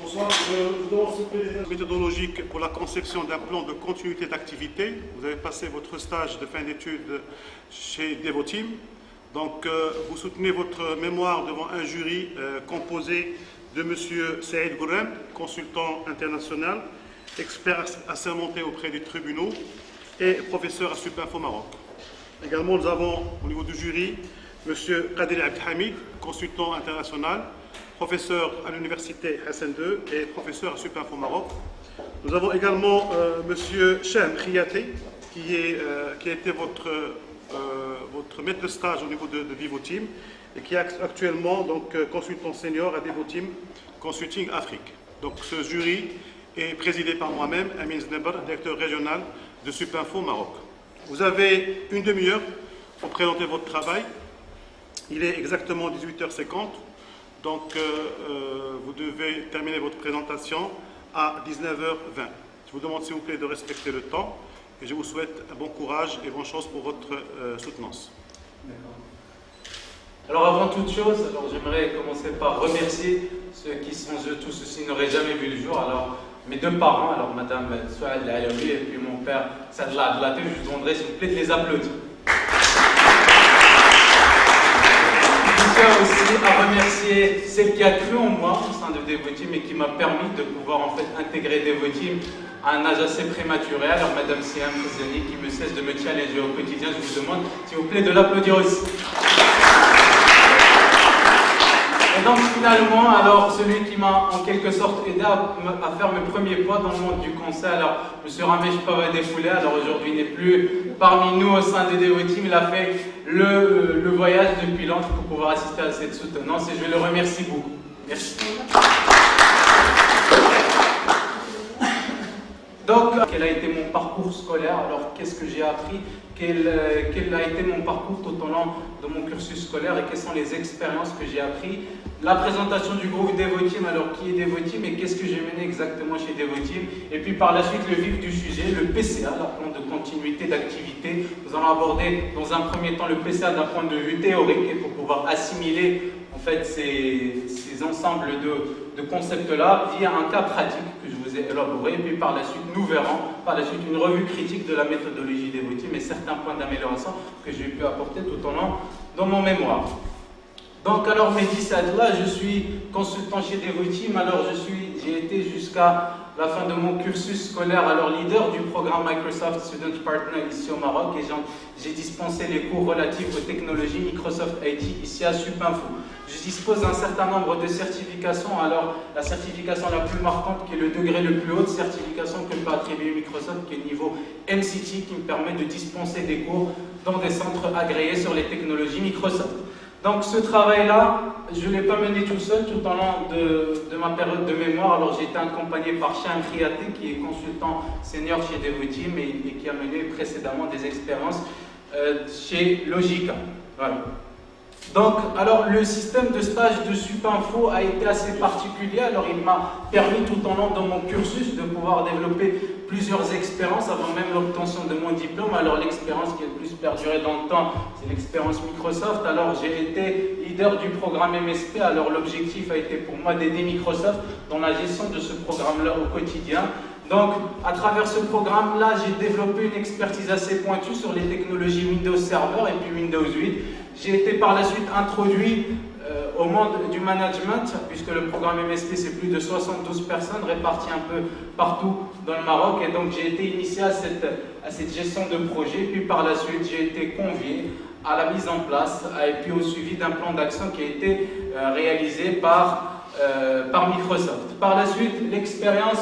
Bonsoir, je lance une méthodologique pour la conception d'un plan de continuité d'activité. Vous avez passé votre stage de fin d'études chez Devoteam. Donc, vous soutenez votre mémoire devant un jury composé de M. Saïd Gourem, consultant international, expert assermenté auprès des tribunaux et professeur à Supinfo Maroc. Également, nous avons au niveau du jury M. Qadir Abdelhamid, consultant international, professeur à l'université Hassan II et professeur à Supinfo Maroc. Nous avons également M. Shem Khiyaté, qui a été votre maître de stage au niveau de Devoteam et qui est actuellement donc, consultant senior à Devoteam Consulting Afrique. Donc ce jury est présidé par moi-même, Amin Zneber, directeur régional de Supinfo Maroc. Vous avez une demi-heure pour présenter votre travail. Il est exactement 18h50, donc vous devez terminer votre présentation à 19h20. Je vous demande s'il vous plaît de respecter le temps et je vous souhaite un bon courage et bonne chance pour votre soutenance. Alors avant toute chose, j'aimerais commencer par remercier ceux qui sans eux tous ceci n'auraient jamais vu le jour. Alors mes deux parents, alors Madame Souad Alaoui et puis mon père Sadla Adlaté, je vous demanderai s'il vous plaît de les applaudir. Je tiens aussi à remercier celle qui a cru en moi au sein de Devoteam et qui m'a permis de pouvoir en fait intégrer Devoteam à un âge assez prématuré. Alors Madame Siam Frizani qui me cesse de me challenger au quotidien, je vous demande s'il vous plaît de l'applaudir aussi. Et donc finalement, alors celui qui m'a en quelque sorte aidé à faire mes premiers pas dans le monde du conseil, alors M. Ramesh Pavadefoulé, alors aujourd'hui n'est plus parmi nous au sein de Devoteam, il a fait le voyage depuis Londres pour pouvoir assister à cette soutenance et je le remercie beaucoup. Merci. Donc, quel a été mon parcours scolaire? Alors, qu'est-ce que j'ai appris? Quel a été mon parcours tout au long de mon cursus scolaire et quelles sont les expériences que j'ai apprises? La présentation du groupe Devoteam, alors qui est Devoteam et qu'est-ce que j'ai mené exactement chez Devoteam? Et puis par la suite, le vif du sujet, le PCA, le plan de continuité d'activité. Nous allons aborder dans un premier temps le PCA d'un point de vue théorique et pour pouvoir assimiler en fait ces ensembles de concepts-là via un cas pratique que je vous ai élaboré. Et puis par la suite, nous verrons par la suite une revue critique de la méthodologie Devoteam et certains points d'amélioration que j'ai pu apporter tout au long dans mon mémoire. Donc alors Mehdi Sadla, je suis consultant chez Devoteam, alors j'ai été jusqu'à la fin de mon cursus scolaire, alors leader du programme Microsoft Student Partner ici au Maroc et j'ai dispensé les cours relatifs aux technologies Microsoft IT ici à Supinfo. Je dispose d'un certain nombre de certifications, alors la certification la plus marquante qui est le degré le plus haut de certification que peut attribuer Microsoft qui est le niveau MCT qui me permet de dispenser des cours dans des centres agréés sur les technologies Microsoft. Donc ce travail-là, je ne l'ai pas mené tout seul tout au long de ma période de mémoire. Alors j'ai été accompagné par Shem Khiyaté qui est consultant senior chez Devoteam et qui a mené précédemment des expériences chez Logica. Voilà. Donc, alors le système de stage de Supinfo a été assez particulier. Alors il m'a permis tout au long de mon cursus de pouvoir développer plusieurs expériences avant même l'obtention de mon diplôme. Alors l'expérience qui a le plus perduré dans le temps, c'est l'expérience Microsoft. Alors j'ai été leader du programme MSP. Alors l'objectif a été pour moi d'aider Microsoft dans la gestion de ce programme-là au quotidien. Donc, à travers ce programme-là, j'ai développé une expertise assez pointue sur les technologies Windows Server et puis Windows 8. J'ai été par la suite introduit au monde du management, puisque le programme MSP, c'est plus de 72 personnes réparties un peu partout dans le Maroc. Et donc, j'ai été initié à cette gestion de projet. Puis par la suite, j'ai été convié à la mise en place et puis au suivi d'un plan d'action qui a été réalisé par Microsoft. Par la suite, l'expérience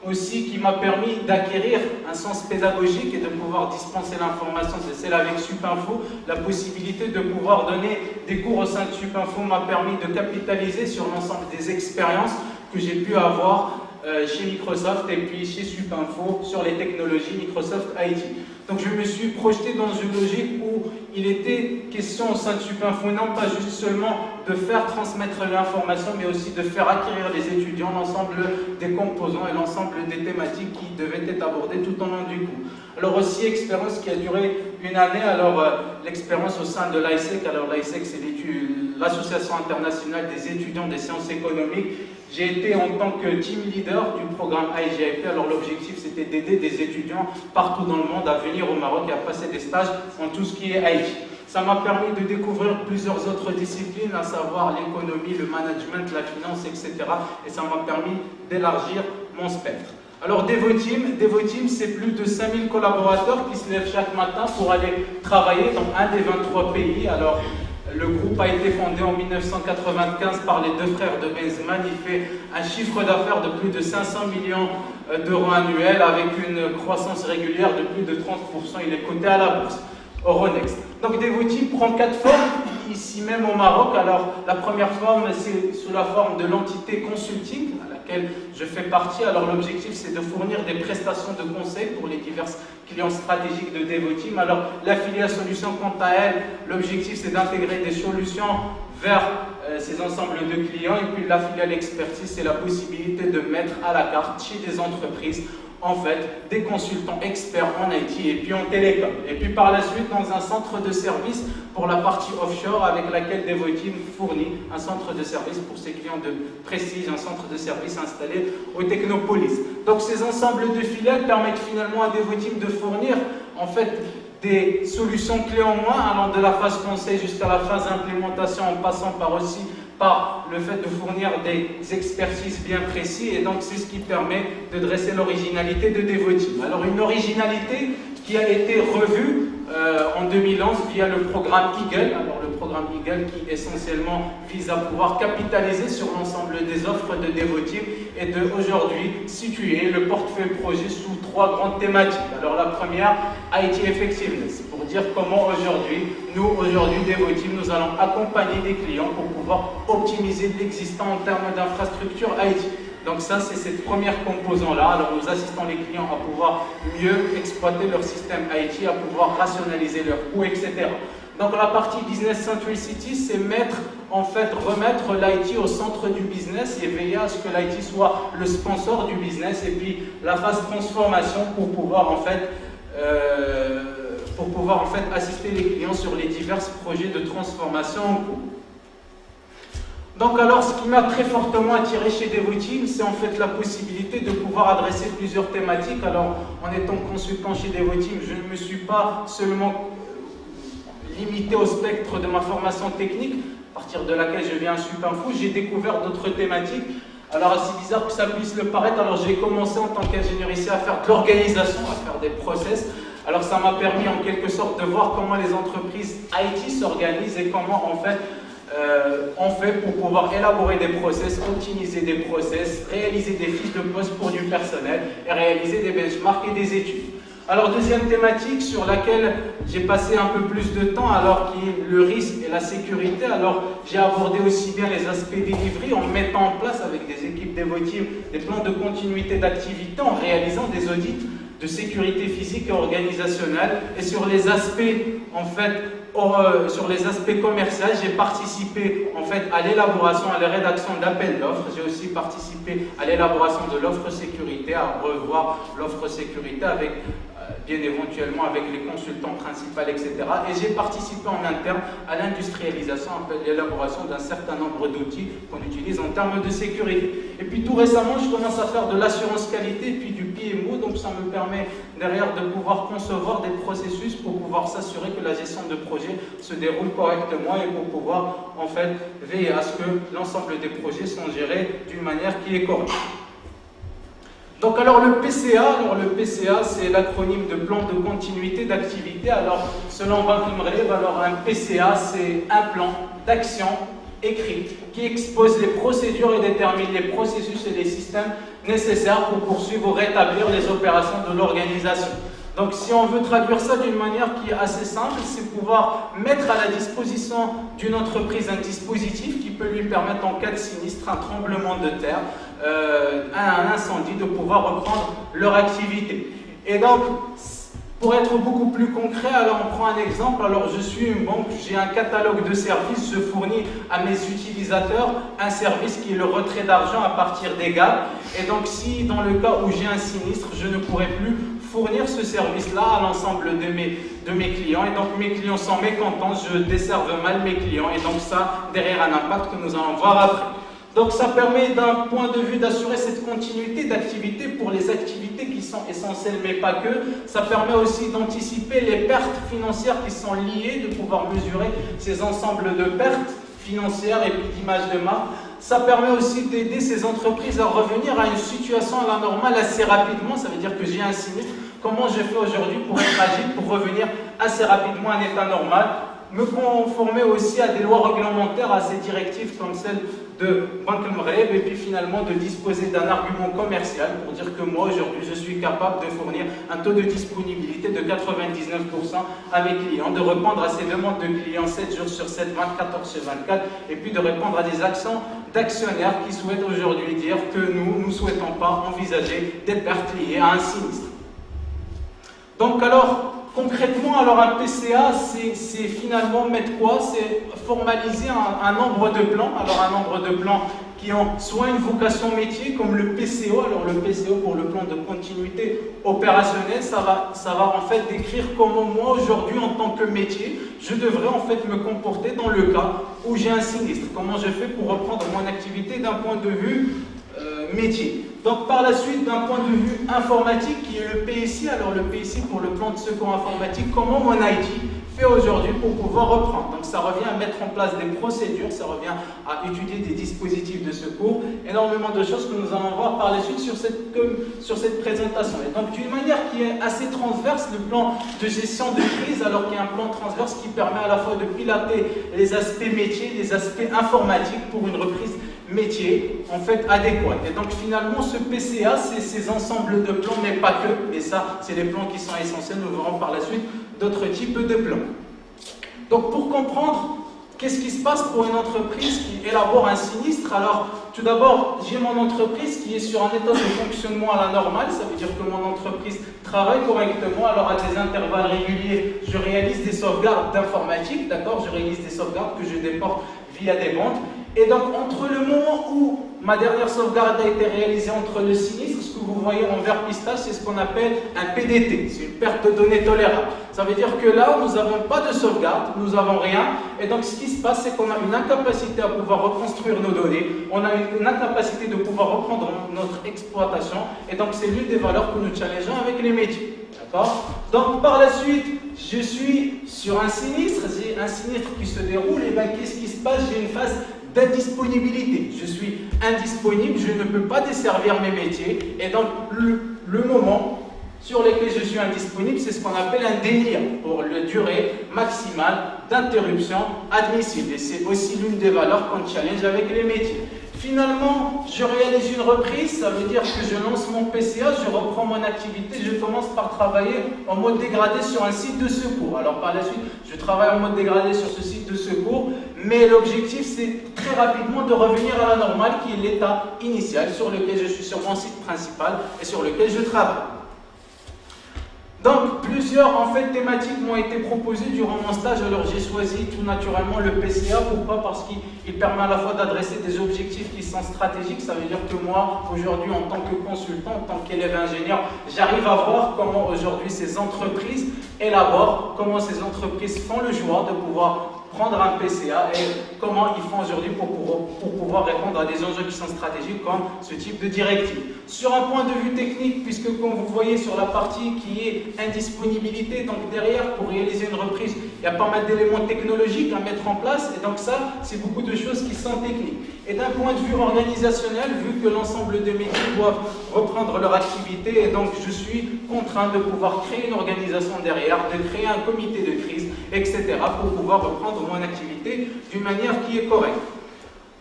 aussi qui m'a permis d'acquérir un sens pédagogique et de pouvoir dispenser l'information, c'est celle avec Supinfo. La possibilité de pouvoir donner des cours au sein de Supinfo m'a permis de capitaliser sur l'ensemble des expériences que j'ai pu avoir chez Microsoft et puis chez Supinfo sur les technologies Microsoft IT. Donc je me suis projeté dans une logique où il était question au sein de Supinfo non pas juste seulement de faire transmettre l'information, mais aussi de faire acquérir les étudiants l'ensemble des composants et l'ensemble des thématiques qui devaient être abordées tout au long du cours. Alors aussi, expérience qui a duré une année, alors l'expérience au sein de l'ISEC. Alors l'ISEC, c'est l'Association internationale des étudiants des sciences économiques. J'ai été en tant que team leader du programme IGIP. Alors l'objectif c'était d'aider des étudiants partout dans le monde à venir au Maroc et à passer des stages en tout ce qui est IT. Ça m'a permis de découvrir plusieurs autres disciplines, à savoir l'économie, le management, la finance, etc. Et ça m'a permis d'élargir mon spectre. Alors Devoteam, c'est plus de 5000 collaborateurs qui se lèvent chaque matin pour aller travailler dans un des 23 pays. Alors le groupe a été fondé en 1995 par les deux frères de Benzman. Il fait un chiffre d'affaires de plus de 500 millions d'euros annuels avec une croissance régulière de plus de 30%. Il est coté à la bourse, Euronext. Donc Devoteam prend 4 formes ici même au Maroc. Alors la première forme, c'est sous la forme de l'entité consulting à laquelle je fais partie. Alors l'objectif, c'est de fournir des prestations de conseil pour les divers clients stratégiques de Devoteam. Alors la filiale solution, quant à elle, l'objectif, c'est d'intégrer des solutions vers ces ensembles de clients. Et puis la filiale expertise, c'est la possibilité de mettre à la carte chez des entreprises en fait des consultants experts en IT et puis en télécom. Et puis par la suite dans un centre de service pour la partie offshore avec laquelle Devoteam fournit un centre de service pour ses clients de prestige, un centre de service installé au Technopolis. Donc ces ensembles de filiales permettent finalement à Devoteam de fournir en fait des solutions clés en main allant de la phase conseil jusqu'à la phase implémentation en passant par aussi par le fait de fournir des expertises bien précises, et donc c'est ce qui permet de dresser l'originalité de Devoteam. Alors une originalité qui a été revue en 2011 via le programme Eagle. Alors le programme Eagle qui essentiellement vise à pouvoir capitaliser sur l'ensemble des offres de Devoteam et de aujourd'hui situer le portefeuille projet sous 3 grandes thématiques. Alors la première, IT Effectiveness, pour dire comment aujourd'hui, Devoteam, nous allons accompagner des clients pour pouvoir optimiser l'existant en termes d'infrastructure IT. Donc ça, c'est cette première composant-là. Alors nous assistons les clients à pouvoir mieux exploiter leur système IT, à pouvoir rationaliser leurs coûts, etc. Donc la partie Business Centricity, c'est remettre l'IT au centre du business et veiller à ce que l'IT soit le sponsor du business. Et puis la phase transformation pour pouvoir assister les clients sur les divers projets de transformation en cours. Donc alors, ce qui m'a très fortement attiré chez Devoteam, c'est en fait la possibilité de pouvoir adresser plusieurs thématiques. Alors, en étant consultant chez Devoteam, je ne me suis pas seulement limité au spectre de ma formation technique, à partir de laquelle je viens un super fou, j'ai découvert d'autres thématiques. Alors, c'est bizarre que ça puisse le paraître, alors j'ai commencé en tant qu'ingénieur ici à faire de l'organisation, à faire des process. Alors, ça m'a permis en quelque sorte de voir comment les entreprises IT s'organisent et comment en fait on fait pour pouvoir élaborer des process, optimiser des process, réaliser des fiches de poste pour du personnel et réaliser des benchmarks et des études. Alors deuxième thématique sur laquelle j'ai passé un peu plus de temps, alors qui est le risque et la sécurité. Alors j'ai abordé aussi bien les aspects delivery en mettant en place avec des équipes Devoteam des plans de continuité d'activité, en réalisant des audits de sécurité physique et organisationnelle. Et sur les aspects commerciaux, j'ai participé en fait à l'élaboration, à la rédaction d'appels d'offres. J'ai aussi participé à l'élaboration de l'offre sécurité, à revoir l'offre sécurité avec bien éventuellement avec les consultants principaux, etc. Et j'ai participé en interne à l'industrialisation, à l'élaboration d'un certain nombre d'outils qu'on utilise en termes de sécurité. Et puis tout récemment, je commence à faire de l'assurance qualité et puis du PMO, donc ça me permet derrière de pouvoir concevoir des processus pour pouvoir s'assurer que la gestion de projet se déroule correctement et pour pouvoir en fait veiller à ce que l'ensemble des projets sont gérés d'une manière qui est correcte. Donc alors le PCA, c'est l'acronyme de plan de continuité d'activité. Alors selon Bankim Relève, alors un PCA c'est un plan d'action écrit qui expose les procédures et détermine les processus et les systèmes nécessaires pour poursuivre ou rétablir les opérations de l'organisation. Donc si on veut traduire ça d'une manière qui est assez simple, c'est pouvoir mettre à la disposition d'une entreprise un dispositif qui peut lui permettre en cas de sinistre, un tremblement de terre, un incendie, de pouvoir reprendre leur activité. Et donc, Pour être beaucoup plus concret, alors on prend un exemple. Alors je suis une banque, j'ai un catalogue de services, je fournis à mes utilisateurs un service qui est le retrait d'argent à partir des GAB. Et donc si dans le cas où j'ai un sinistre, je ne pourrai plus fournir ce service-là à l'ensemble de mes clients. Et donc mes clients sont mécontents, je desserve mal mes clients. Et donc ça, derrière un impact que nous allons voir après. Donc ça permet d'un point de vue d'assurer cette continuité d'activité pour les activités qui sont essentielles mais pas que. Ça permet aussi d'anticiper les pertes financières qui sont liées, de pouvoir mesurer ces ensembles de pertes financières et puis d'image de marque. Ça permet aussi d'aider ces entreprises à revenir à une situation à la normale assez rapidement. Ça veut dire que j'ai un sinistre. Comment je fais aujourd'hui pour être agile, pour revenir assez rapidement à un état normal? Me conformer aussi à des lois réglementaires, à ces directives comme celle de Banque al-Maghreb, et puis finalement de disposer d'un argument commercial pour dire que moi aujourd'hui je suis capable de fournir un taux de disponibilité de 99% à mes clients, de répondre à ces demandes de clients 7 jours sur 7, 24 heures sur 24, et puis de répondre à des actions d'actionnaires qui souhaitent aujourd'hui dire que nous ne souhaitons pas envisager des pertes liées à un sinistre. Donc alors, concrètement, alors un PCA, c'est finalement mettre quoi? C'est formaliser un nombre de plans. Alors un nombre de plans qui ont soit une vocation métier, comme le PCO. Alors le PCO pour le plan de continuité opérationnelle, ça va en fait décrire comment moi aujourd'hui en tant que métier, je devrais en fait me comporter dans le cas où j'ai un sinistre. Comment je fais pour reprendre mon activité d'un point de vue métier. Donc par la suite, d'un point de vue informatique, qui est le PSI, alors le PSI pour le plan de secours informatique, comment mon IT fait aujourd'hui pour pouvoir reprendre. Donc ça revient à mettre en place des procédures, ça revient à étudier des dispositifs de secours, énormément de choses que nous allons voir par la suite sur cette présentation. Et donc d'une manière qui est assez transverse, le plan de gestion de crise, alors qu'il y a un plan transverse qui permet à la fois de piloter les aspects métiers, les aspects informatiques pour une reprise métier en fait adéquat. Et donc finalement ce PCA, c'est ces ensembles de plans, mais pas que, et ça c'est les plans qui sont essentiels, nous verrons par la suite d'autres types de plans. Donc pour comprendre qu'est-ce qui se passe pour une entreprise qui élabore un sinistre, alors tout d'abord j'ai mon entreprise qui est sur un état de fonctionnement à la normale, ça veut dire que mon entreprise travaille correctement, alors à des intervalles réguliers je réalise des sauvegardes d'informatique, d'accord, je réalise des sauvegardes que je déporte via des bandes. Et donc, entre le moment où ma dernière sauvegarde a été réalisée entre le sinistre, ce que vous voyez en vert pistache, c'est ce qu'on appelle un PDT, c'est une perte de données tolérable. Ça veut dire que là, nous n'avons pas de sauvegarde, nous n'avons rien. Et donc, ce qui se passe, c'est qu'on a une incapacité à pouvoir reconstruire nos données, on a une incapacité de pouvoir reprendre notre exploitation. Et donc, c'est l'une des valeurs que nous challengeons avec les métiers. D'accord? Donc, par la suite, je suis sur un sinistre, j'ai un sinistre qui se déroule, et bien qu'est-ce qui se passe? J'ai une phase d'indisponibilité. Je suis indisponible, je ne peux pas desservir mes métiers, et donc le moment sur lequel je suis indisponible, c'est ce qu'on appelle un délire pour la durée maximale d'interruption admissible. Et c'est aussi l'une des valeurs qu'on challenge avec les métiers. Finalement, je réalise une reprise, ça veut dire que je lance mon PCA, je reprends mon activité, je commence par travailler en mode dégradé sur un site de secours. Alors par la suite, je travaille en mode dégradé sur ce site de secours, mais l'objectif c'est très rapidement de revenir à la normale qui est l'état initial sur lequel je suis sur mon site principal et sur lequel je travaille. Donc, plusieurs en fait, thématiques m'ont été proposées durant mon stage, alors j'ai choisi tout naturellement le PCA. Pourquoi? Parce qu'il permet à la fois d'adresser des objectifs qui sont stratégiques. Ça veut dire que moi, aujourd'hui, en tant que consultant, en tant qu'élève ingénieur, j'arrive à voir comment aujourd'hui ces entreprises élaborent, comment ces entreprises font le choix de pouvoir prendre un PCA et comment ils font aujourd'hui pour pouvoir répondre à des enjeux qui sont stratégiques comme ce type de directive. Sur un point de vue technique, puisque comme vous voyez sur la partie qui est indisponibilité, donc derrière pour réaliser une reprise, il y a pas mal d'éléments technologiques à mettre en place et donc ça, c'est beaucoup de choses qui sont techniques. Et d'un point de vue organisationnel, vu que l'ensemble des métiers doivent reprendre leur activité et donc je suis contraint de pouvoir créer une organisation derrière, de créer un comité de crise, etc. pour pouvoir reprendre mon activité d'une manière qui est correcte.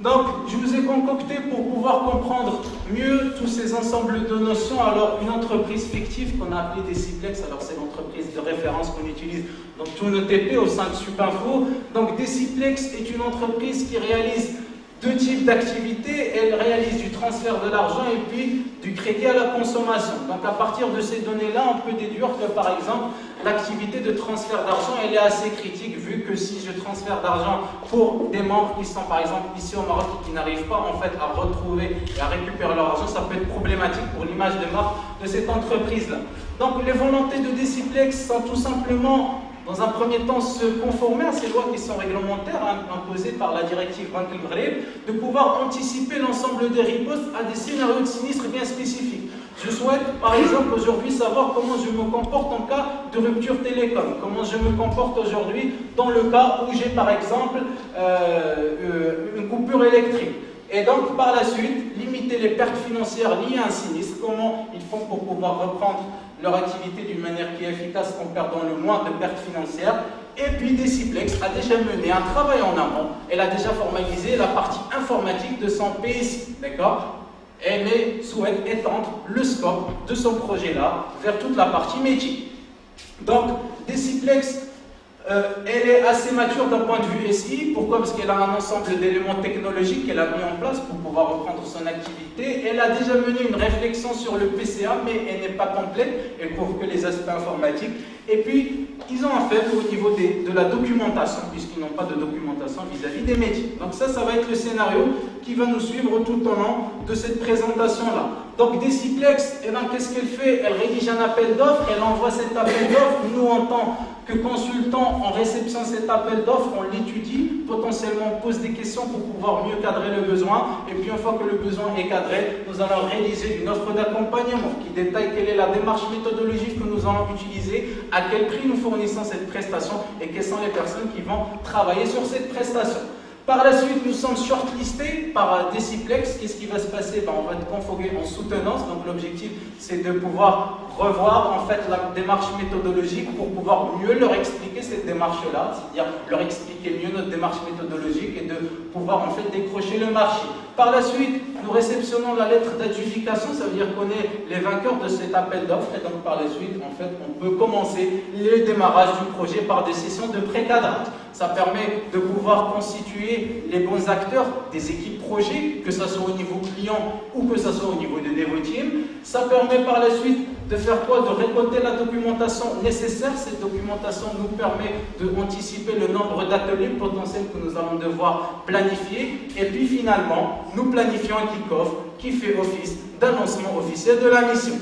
Donc, je vous ai concocté pour pouvoir comprendre mieux tous ces ensembles de notions. Alors, une entreprise fictive qu'on a appelée Deciplex, alors c'est l'entreprise de référence qu'on utilise dans tous nos TP au sein de Supinfo. Donc, Deciplex est une entreprise qui réalise deux types d'activités. Elle réalise du transfert de l'argent et puis du crédit à la consommation. Donc à partir de ces données-là, on peut déduire que par exemple, l'activité de transfert d'argent, elle est assez critique vu que si je transfère d'argent pour des membres qui sont par exemple ici au Maroc et qui n'arrivent pas en fait à retrouver et à récupérer leur argent, ça peut être problématique pour l'image de marque de cette entreprise-là. Donc les volontés de Deciplex sont tout simplement, dans un premier temps, se conformer à ces lois qui sont réglementaires imposées par la directive Banque Maghreb, de pouvoir anticiper l'ensemble des ripostes à des scénarios de sinistres bien spécifiques. Je souhaite, par exemple, aujourd'hui savoir comment je me comporte en cas de rupture télécom, comment je me comporte aujourd'hui dans le cas où j'ai, par exemple, une coupure électrique. Et donc, par la suite, limiter les pertes financières liées à un sinistre, comment ils font pour pouvoir reprendre leur activité d'une manière qui est efficace en perdant le moins de pertes financières. Et puis Deciplex a déjà mené un travail en amont. Elle a déjà formalisé la partie informatique de son PSI, d'accord? Elle souhaite étendre le scope de son projet-là vers toute la partie métier. Donc, Deciplex, elle est assez mature d'un point de vue SI. Pourquoi? Parce qu'elle a un ensemble d'éléments technologiques qu'elle a mis en place pour pouvoir reprendre son activité. Elle a déjà mené une réflexion sur le PCA, mais elle n'est pas complète. Elle couvre que les aspects informatiques. Et puis, ils ont un faible au niveau de la documentation, puisqu'ils n'ont pas de documentation vis-à-vis des métiers. Donc ça va être le scénario qui va nous suivre tout au long de cette présentation-là. Donc Deciplex, eh ben, qu'est-ce qu'elle fait? Elle rédige un appel d'offres, elle envoie cet appel d'offres. Nous, en tant que consultants, en réception de cet appel d'offres, on l'étudie, potentiellement on pose des questions pour pouvoir mieux cadrer le besoin. Et puis une fois que le besoin est cadré, nous allons réaliser une offre d'accompagnement qui détaille quelle est la démarche méthodologique que nous allons utiliser, à quel prix nous fournissons cette prestation et quelles sont les personnes qui vont travailler sur cette prestation. Par la suite, nous sommes shortlistés par Deciplex. Qu'est-ce qui va se passer? On va être convoqué en soutenance. Donc l'objectif, c'est de pouvoir revoir en fait la démarche méthodologique pour pouvoir mieux leur expliquer cette démarche-là, c'est-à-dire leur expliquer mieux notre démarche méthodologique et de pouvoir en fait décrocher le marché. Par la suite, nous réceptionnons la lettre d'adjudication, ça veut dire qu'on est les vainqueurs de cet appel d'offres et donc par la suite, en fait, on peut commencer le démarrage du projet par des sessions de pré-cadrage. Ça permet de pouvoir constituer les bons acteurs des équipes projet, que ce soit au niveau client ou que ce soit au niveau de Devoteam. Ça permet par la suite de faire quoi? De récolter la documentation nécessaire. Cette documentation nous permet d'anticiper le nombre d'ateliers potentiels que nous allons devoir planifier. Et puis finalement, nous planifions un kick-off qui fait office d'annoncement officiel de la mission.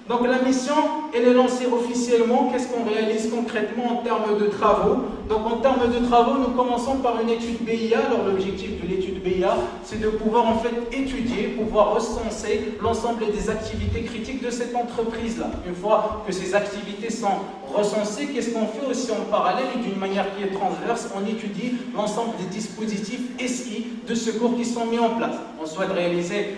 Donc la mission, elle est lancée officiellement. Qu'est-ce qu'on réalise concrètement en termes de travaux? Donc en termes de travaux, nous commençons par une étude BIA. Alors l'objectif de l'étude BIA, c'est de pouvoir en fait étudier, pouvoir recenser l'ensemble des activités critiques de cette entreprise-là. Une fois que ces activités sont recensées, qu'est-ce qu'on fait aussi en parallèle et d'une manière qui est transverse? On étudie l'ensemble des dispositifs SI de secours qui sont mis en place. On souhaite réaliser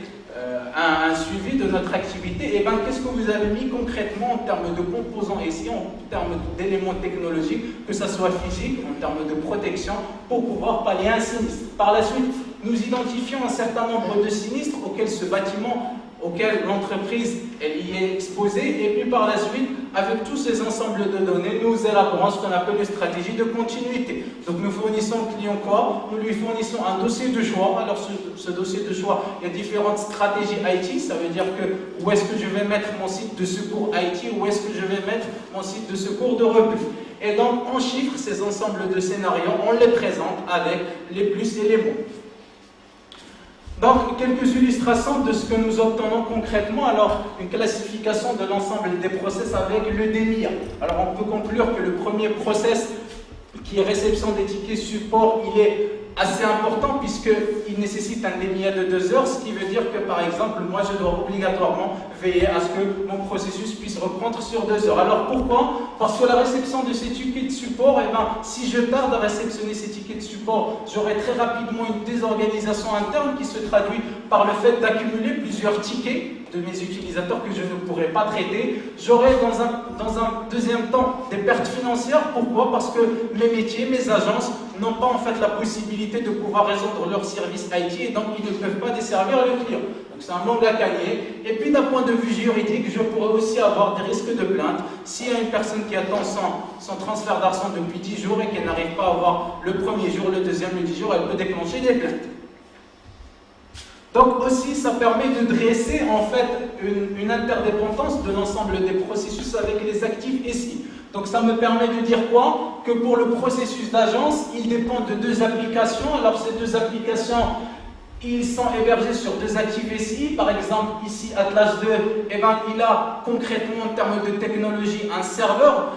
un suivi de notre activité. Et bien, qu'est-ce que vous avez mis concrètement en termes de composants SI, en termes d'éléments technologiques, que ce soit physique, en termes de protection, pour pouvoir pallier un sinistre. Par la suite, nous identifions un certain nombre de sinistres auxquels ce bâtiment, auquel l'entreprise y est exposée, et puis par la suite, avec tous ces ensembles de données, nous élaborons ce qu'on appelle une stratégie de continuité. Donc nous fournissons au client quoi? Nous lui fournissons un dossier de choix. Alors ce dossier de choix, il y a différentes stratégies IT, ça veut dire que où est-ce que je vais mettre mon site de secours IT, où est-ce que je vais mettre mon site de secours de repli. Et donc on chiffre ces ensembles de scénarios, on les présente avec les plus et les moins. Donc, quelques illustrations de ce que nous obtenons concrètement. Alors, une classification de l'ensemble des process avec le DMIA. Alors, on peut conclure que le premier process, qui est réception des tickets support, il est assez important puisqu'il nécessite un DMIA de 2 heures, ce qui veut dire que, par exemple, moi, je dois obligatoirement veiller à ce que mon processus puisse reprendre sur 2 heures. Alors, pourquoi? Parce que la réception de ces tickets de support, eh ben, si je tarde à réceptionner ces tickets de support, j'aurai très rapidement une désorganisation interne qui se traduit par le fait d'accumuler plusieurs tickets de mes utilisateurs que je ne pourrai pas traiter. J'aurai dans un deuxième temps des pertes financières. Pourquoi? Parce que mes métiers, mes agences n'ont pas en fait la possibilité de pouvoir résoudre leurs services IT et donc ils ne peuvent pas desservir le client. Donc c'est un manque à gagner. Et puis d'un point de vue juridique, je pourrais aussi avoir des risques de plainte. S'il y a une personne qui attend son transfert d'argent depuis 10 jours et qu'elle n'arrive pas à avoir le premier jour, le deuxième, le 10 jours, elle peut déclencher des plaintes. Donc aussi, ça permet de dresser en fait une interdépendance de l'ensemble des processus avec les actifs SI. Donc ça me permet de dire quoi? Que pour le processus d'agence, il dépend de deux applications. Alors ces deux applications, ils sont hébergés sur deux actifs SI. Par exemple, ici Atlas 2, eh ben, il a concrètement en termes de technologie un serveur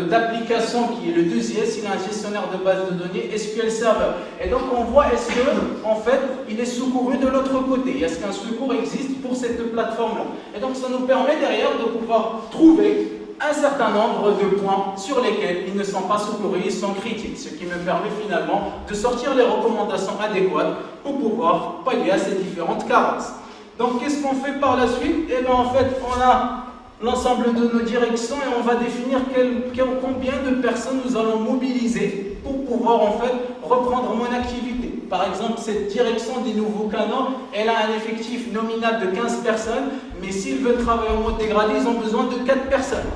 d'application qui est le 2IS, il a un gestionnaire de base de données SQL Server. Et donc on voit est-ce que en fait il est secouru de l'autre côté, est-ce qu'un secours existe pour cette plateforme-là. Et donc ça nous permet derrière de pouvoir trouver un certain nombre de points sur lesquels ils ne sont pas secourus, ils sont critiques, ce qui me permet finalement de sortir les recommandations adéquates pour pouvoir pallier à ces différentes carences. Donc qu'est-ce qu'on fait par la suite? Et bien en fait on a l'ensemble de nos directions et on va définir combien de personnes nous allons mobiliser pour pouvoir en fait reprendre mon activité. Par exemple, cette direction des nouveaux canaux, elle a un effectif nominal de 15 personnes, mais s'ils veulent travailler en mode dégradé, ils ont besoin de 4 personnes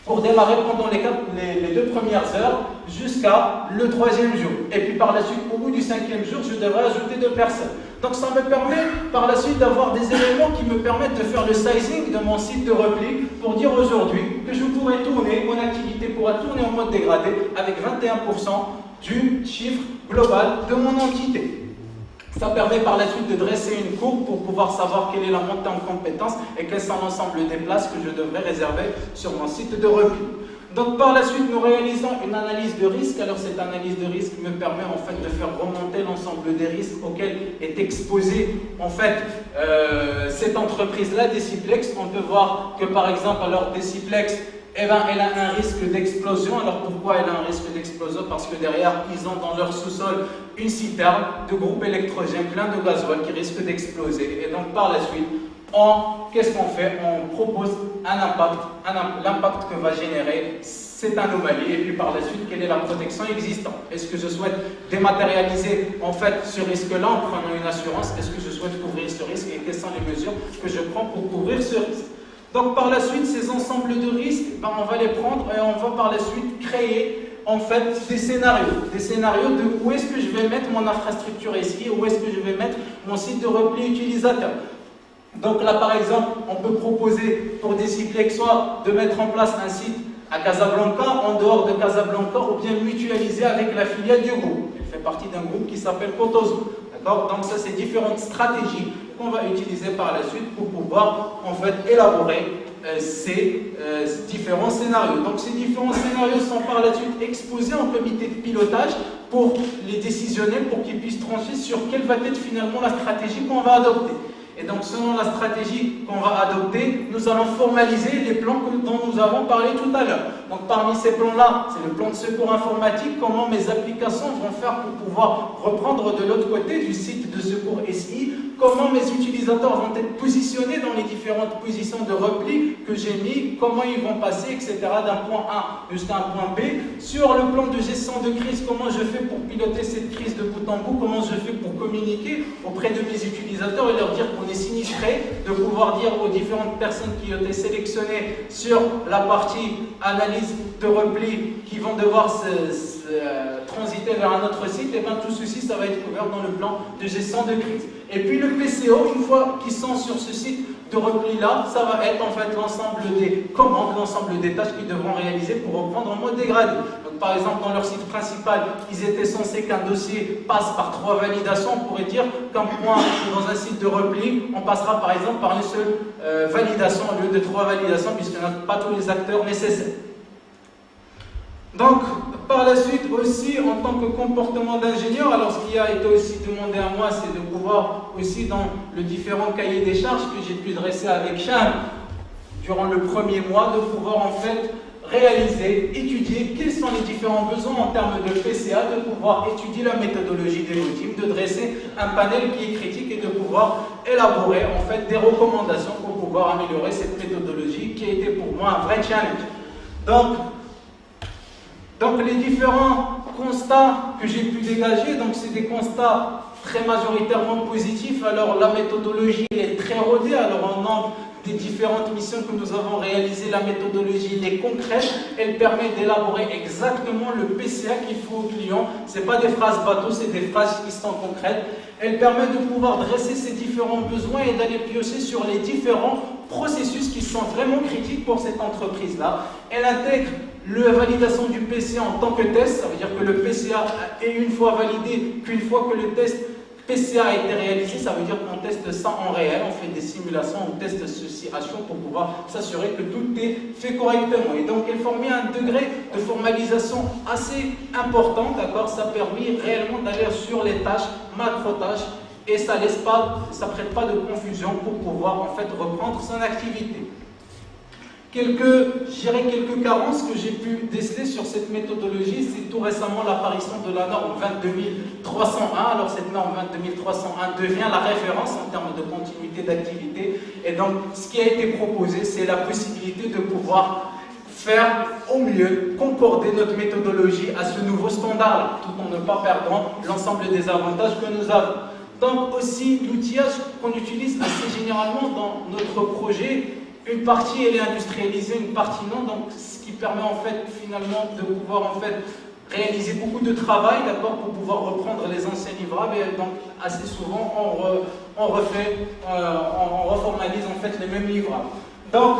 pour démarrer pendant les 2 premières heures jusqu'à le 3e jour. Et puis par la suite, au bout du 5e jour, je devrais ajouter 2 personnes. Donc ça me permet par la suite d'avoir des éléments qui me permettent de faire le sizing de mon site de repli pour dire aujourd'hui que je pourrais tourner, mon activité pourra tourner en mode dégradé avec 21% du chiffre global de mon entité. Ça permet par la suite de dresser une courbe pour pouvoir savoir quelle est la montée en compétences et quels sont l'ensemble des places que je devrais réserver sur mon site de repli. Donc par la suite, nous réalisons une analyse de risque. Alors cette analyse de risque me permet en fait de faire remonter l'ensemble des risques auxquels est exposée en fait cette entreprise-là, Deciplex. On peut voir que par exemple, alors Deciplex, eh ben, elle a un risque d'explosion. Alors pourquoi elle a un risque d'explosion? Parce que derrière, ils ont dans leur sous-sol une citerne de groupe électrogène plein de gasoil qui risque d'exploser. Et donc par la suite, qu'est-ce qu'on fait? On propose l'impact que va générer cette anomalie et puis par la suite, quelle est la protection existante? Est-ce que je souhaite dématérialiser en fait ce risque-là en prenant une assurance? Est-ce que je souhaite couvrir ce risque et quelles sont les mesures que je prends pour couvrir ce risque? Donc par la suite, ces ensembles de risques, ben, on va les prendre et on va par la suite créer en fait des scénarios de où est-ce que je vais mettre mon infrastructure SI, où est-ce que je vais mettre mon site de repli utilisateur. Donc là par exemple, on peut proposer pour Deciplex soit de mettre en place un site à Casablanca, en dehors de Casablanca, ou bien mutualiser avec la filiale du groupe. Elle fait partie d'un groupe qui s'appelle Cotozo. Donc ça, c'est différentes stratégies qu'on va utiliser par la suite pour pouvoir en fait élaborer ces différents scénarios. Donc ces différents scénarios sont par la suite exposés en comité de pilotage pour les décisionnaires, pour qu'ils puissent trancher sur quelle va être finalement la stratégie qu'on va adopter. Et donc, selon la stratégie qu'on va adopter, nous allons formaliser les plans dont nous avons parlé tout à l'heure. Donc, parmi ces plans-là, c'est le plan de secours informatique, comment mes applications vont faire pour pouvoir reprendre de l'autre côté du site de secours SI, comment mes utilisateurs vont être positionnés dans les différentes positions de repli que j'ai mis, comment ils vont passer, etc., d'un point A jusqu'à un point B. Sur le plan de gestion de crise, comment je fais pour piloter cette crise de bout en bout, comment je fais pour communiquer auprès de mes utilisateurs et leur dire qu'on est sinistré, de pouvoir dire aux différentes personnes qui ont été sélectionnées sur la partie analyse de repli qui vont devoir transiter vers un autre site, et bien tout ceci, ça va être couvert dans le plan de gestion de crise. Et puis le PCO, une fois qu'ils sont sur ce site de repli-là, ça va être en fait l'ensemble des commandes, l'ensemble des tâches qu'ils devront réaliser pour reprendre en mode dégradé. Donc par exemple, dans leur site principal, ils étaient censés qu'un dossier passe par 3 validations. On pourrait dire qu'un point dans un site de repli, on passera par exemple par une seule validation au lieu de 3 validations, puisqu'il n'y a pas tous les acteurs nécessaires. Donc, par la suite aussi, en tant que comportement d'ingénieur, alors ce qui a été aussi demandé à moi, c'est de pouvoir aussi dans le différent cahier des charges que j'ai pu dresser avec Charles durant le premier mois, de pouvoir en fait réaliser, étudier quels sont les différents besoins en termes de PCA, de pouvoir étudier la méthodologie des routines, de dresser un panel qui est critique et de pouvoir élaborer en fait des recommandations pour pouvoir améliorer cette méthodologie qui a été pour moi un vrai challenge. Donc les différents constats que j'ai pu dégager, donc c'est des constats très majoritairement positifs. Alors la méthodologie est très rodée, alors en nombre des différentes missions que nous avons réalisées, la méthodologie est concrète, elle permet d'élaborer exactement le PCA qu'il faut au client. Ce n'est pas des phrases bateaux, c'est des phrases qui sont concrètes. Elle permet de pouvoir dresser ces différents besoins et d'aller piocher sur les différents processus qui sont vraiment critiques pour cette entreprise-là. Elle intègre la validation du PCA en tant que test, ça veut dire que le PCA est une fois validé, qu'une fois que le test PCA a été réalisé, ça veut dire qu'on teste ça en réel, on fait des simulations, on teste ceci à chaud pour pouvoir s'assurer que tout est fait correctement. Et donc, elle formait un degré de formalisation assez important, d'accord. Ça permet réellement d'aller sur les tâches, macro-tâches, et ça laisse pas, ça prête pas de confusion pour pouvoir en fait reprendre son activité. Quelques carences que j'ai pu déceler sur cette méthodologie, c'est tout récemment l'apparition de la norme 22301. Alors cette norme 22301 devient la référence en termes de continuité d'activité. Et donc ce qui a été proposé, c'est la possibilité de pouvoir faire au mieux concorder notre méthodologie à ce nouveau standard, tout en ne pas perdant l'ensemble des avantages que nous avons. Donc aussi l'outillage qu'on utilise assez généralement dans notre projet, une partie elle est industrialisée, une partie non, donc ce qui permet en fait finalement de pouvoir en fait réaliser beaucoup de travail, d'accord, pour pouvoir reprendre les anciens livrables. Et donc assez souvent on reformalise en fait les mêmes livrables. Donc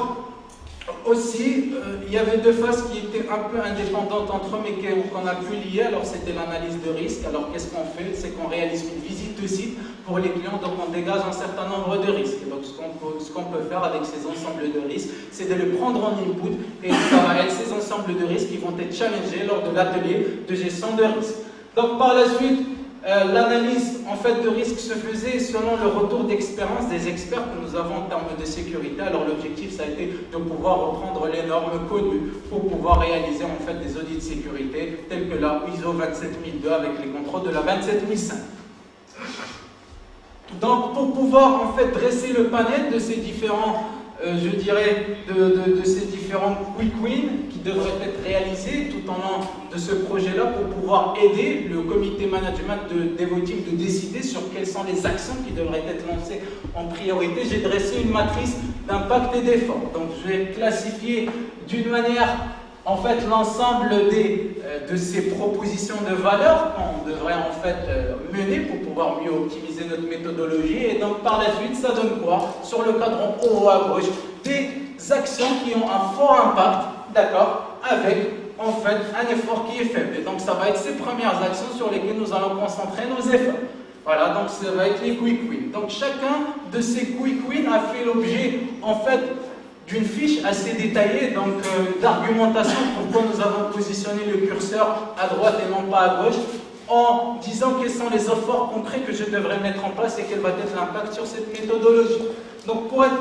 aussi, il y avait deux phases qui étaient un peu indépendantes entre eux, mais qu'on a pu lier. Alors, c'était l'analyse de risque. Alors, qu'est-ce qu'on fait? C'est qu'on réalise une visite de site pour les clients, donc on dégage un certain nombre de risques. Et donc, ce qu'on peut faire avec ces ensembles de risques, c'est de les prendre en input, et ça va être ces ensembles de risques qui vont être challengés lors de l'atelier de gestion de risque. Donc, par la suite, l'analyse en fait de risque se faisait selon le retour d'expérience des experts que nous avons en termes de sécurité. Alors l'objectif ça a été de pouvoir reprendre les normes connues pour pouvoir réaliser en fait des audits de sécurité tels que la ISO 27002 avec les contrôles de la 27005. Donc pour pouvoir en fait dresser le panel de ces différents je dirais, de ces différents quick wins qui devraient être réalisés tout au long de ce projet-là pour pouvoir aider le comité management de Devoteam de décider sur quelles sont les actions qui devraient être lancées en priorité. J'ai dressé une matrice d'impact et d'effort. Donc je vais classifier d'une manière en fait l'ensemble de ces propositions de valeur qu'on devrait en fait mener pour pouvoir mieux optimiser notre méthodologie. Et donc par la suite, ça donne quoi? Sur le cadran haut à gauche, des actions qui ont un fort impact, d'accord, avec en fait un effort qui est faible. Et donc ça va être ces premières actions sur lesquelles nous allons concentrer nos efforts. Voilà, donc ça va être les quick wins. Donc chacun de ces quick wins a fait l'objet en fait d'une fiche assez détaillée, donc d'argumentation pourquoi nous avons positionné le curseur à droite et non pas à gauche, en disant quels sont les efforts concrets que je devrais mettre en place et quel va être l'impact sur cette méthodologie. Donc pour être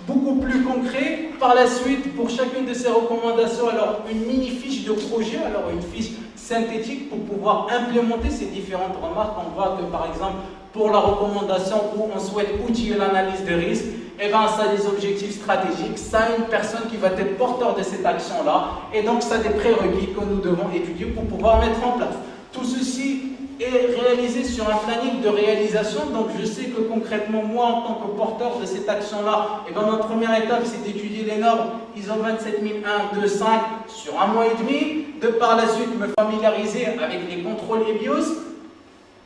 beaucoup plus concret, par la suite, pour chacune de ces recommandations, alors une mini-fiche de projet, alors une fiche synthétique pour pouvoir implémenter ces différentes remarques. On voit que par exemple, pour la recommandation où on souhaite outiller l'analyse de risque, eh bien, ça a des objectifs stratégiques, ça a une personne qui va être porteur de cette action-là, et donc ça a des prérequis que nous devons étudier pour pouvoir mettre en place. Tout ceci est réalisé sur un planning de réalisation, donc je sais que concrètement, moi, en tant que porteur de cette action-là, eh bien, ma première étape, c'est d'étudier les normes ISO 27001-25 sur 1 mois et demi, de par la suite me familiariser avec les contrôles EBIOS,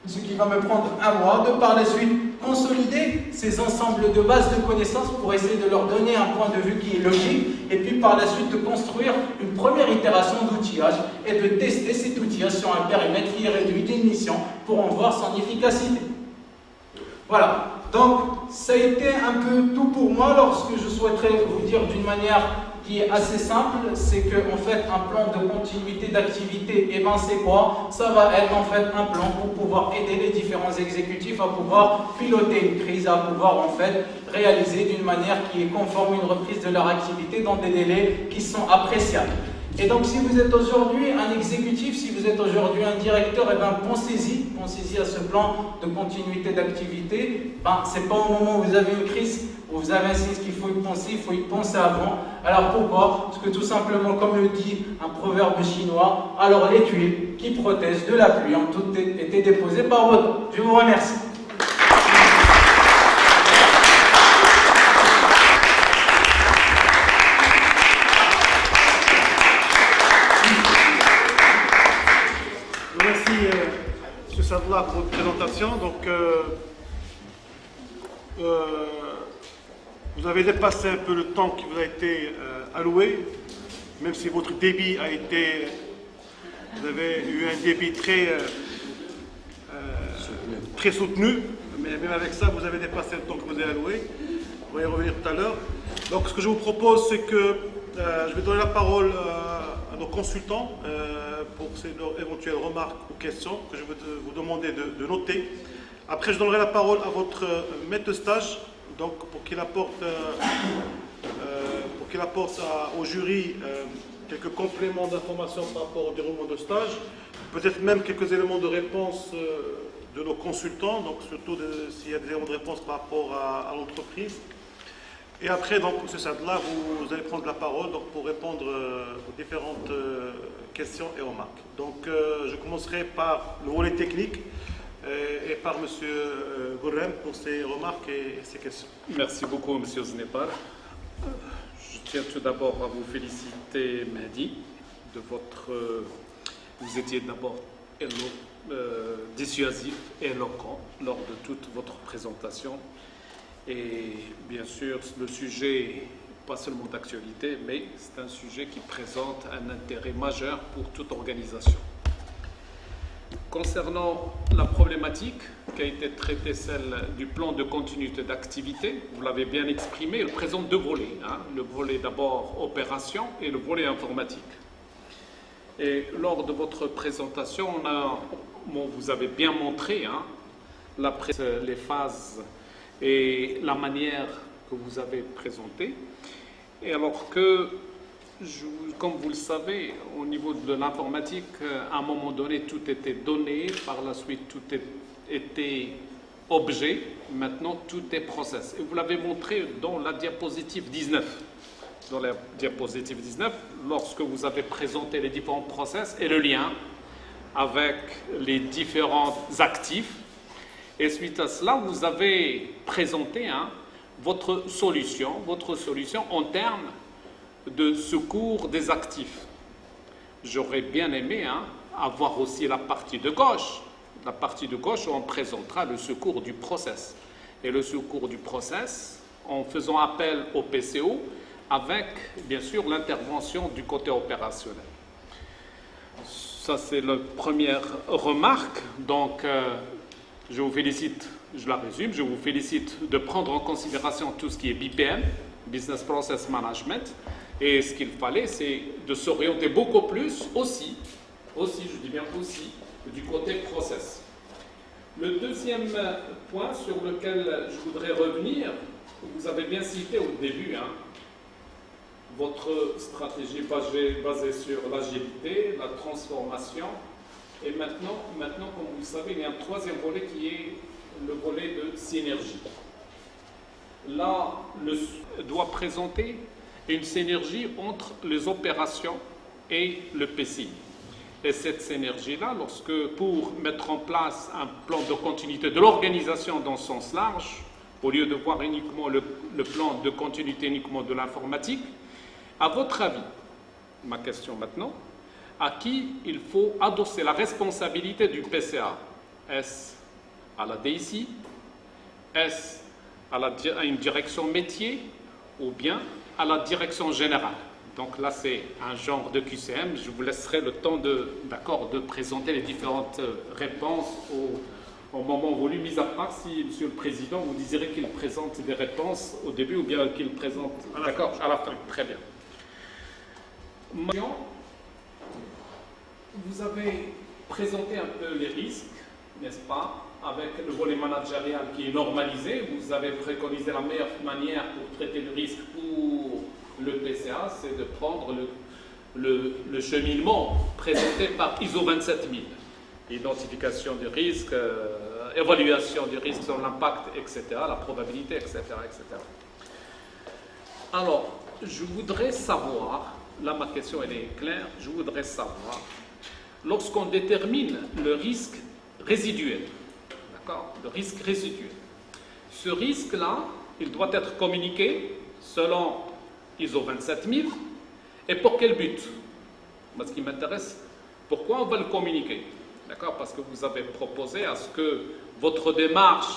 ce qui va me prendre 1 mois, de par la suite consolider ces ensembles de bases de connaissances pour essayer de leur donner un point de vue qui est logique, et puis par la suite de construire une première itération d'outillage et de tester cet outillage sur un périmètre qui est réduit d'une mission pour en voir son efficacité. Voilà, donc ça a été un peu tout pour moi. Alors ce que je souhaiterais vous dire d'une manière qui est assez simple, c'est qu'en fait un plan de continuité d'activité, et ben c'est quoi? Ça va être en fait un plan pour pouvoir aider les différents exécutifs à pouvoir piloter une crise, à pouvoir en fait réaliser d'une manière qui est conforme à une reprise de leur activité dans des délais qui sont appréciables. Et donc si vous êtes aujourd'hui un exécutif, si vous êtes aujourd'hui un directeur, et ben pensez-y à ce plan de continuité d'activité. Ben, c'est pas au moment où vous avez une crise où vous avez un sinistre qu'il faut y penser avant. Alors pourquoi? Parce que tout simplement, comme le dit un proverbe chinois, alors les tuiles qui protègent de la pluie ont toutes été déposées par votre temps. Je vous remercie. Merci, M. Sadlah. remarques, votre présentation. Donc, vous avez dépassé un peu le temps qui vous a été alloué, même si votre débit a été... Vous avez eu un débit très soutenu, mais même avec ça, vous avez dépassé le temps que vous avez alloué. On va y revenir tout à l'heure. Donc, ce que je vous propose, c'est que je vais donner la parole à nos consultants pour leurs éventuelles remarques ou questions que je vais vous demander de noter. Après, je donnerai la parole à votre maître de stage, donc pour qu'il apporte, au jury quelques compléments d'informations par rapport au déroulement de stage, peut-être même quelques éléments de réponse de nos consultants, donc surtout s'il y a des éléments de réponse par rapport à l'entreprise. Et après, donc, ce stade-là, vous allez prendre la parole donc, pour répondre aux différentes questions et remarques. Donc, je commencerai par le volet technique et par M. Gourem pour ses remarques et ses questions. Merci beaucoup, M. Znepar. Je tiens tout d'abord à vous féliciter, Mehdi, de votre... vous étiez d'abord dissuasif et éloquent lors de toute votre présentation. Et bien sûr, le sujet, pas seulement d'actualité, mais c'est un sujet qui présente un intérêt majeur pour toute organisation. Concernant la problématique qui a été traitée, celle du plan de continuité d'activité, vous l'avez bien exprimé, il présente deux volets. Le volet d'abord opération et le volet informatique. Et lors de votre présentation, vous avez bien montré les phases et la manière que vous avez présentée. Et alors que, comme vous le savez, au niveau de l'informatique, à un moment donné, tout était donné, par la suite, tout était objet, maintenant, tout est process. Et vous l'avez montré dans la diapositive 19. Dans la diapositive 19, lorsque vous avez présenté les différents process et le lien avec les différents actifs. Et suite à cela, vous avez présenté votre solution en termes de secours des actifs. J'aurais bien aimé avoir aussi la partie de gauche. La partie de gauche où on présentera le secours du process. Et le secours du process en faisant appel au PCO avec, bien sûr, l'intervention du côté opérationnel. Ça, c'est la première remarque. Donc, je vous félicite, je la résume, je vous félicite de prendre en considération tout ce qui est BPM, Business Process Management, et ce qu'il fallait, c'est de s'orienter beaucoup plus aussi, je dis bien aussi, du côté process. Le deuxième point sur lequel je voudrais revenir, vous avez bien cité au début, votre stratégie basée sur l'agilité, la transformation. Et maintenant, comme vous le savez, il y a un troisième volet qui est le volet de synergie. Là, doit présenter une synergie entre les opérations et le PCI. Et cette synergie-là, pour mettre en place un plan de continuité de l'organisation dans le sens large, au lieu de voir uniquement le plan de continuité uniquement de l'informatique, à votre avis, ma question maintenant, à qui il faut adosser la responsabilité du PCA? Est-ce à la DICI? Est-ce à une direction métier ou bien à la direction générale? Donc là, c'est un genre de QCM. Je vous laisserai le temps de présenter les différentes réponses au moment voulu, mis à part si, Monsieur le Président, vous désirez qu'il présente des réponses au début ou bien qu'il présente à la fin. Très bien. Vous avez présenté un peu les risques, n'est-ce pas, avec le volet managérial qui est normalisé. Vous avez préconisé la meilleure manière pour traiter le risque pour le PCA, c'est de prendre le cheminement présenté par ISO 27000. Identification du risque, évaluation du risque sur l'impact, etc., la probabilité, etc., etc. Alors, je voudrais savoir, là ma question elle est claire, je voudrais savoir, lorsqu'on détermine le risque résiduel, d'accord, le risque résiduel, ce risque-là, il doit être communiqué selon ISO 27000 et pour quel but? Moi, ce qui m'intéresse, pourquoi on va le communiquer? D'accord? Parce que vous avez proposé à ce que votre démarche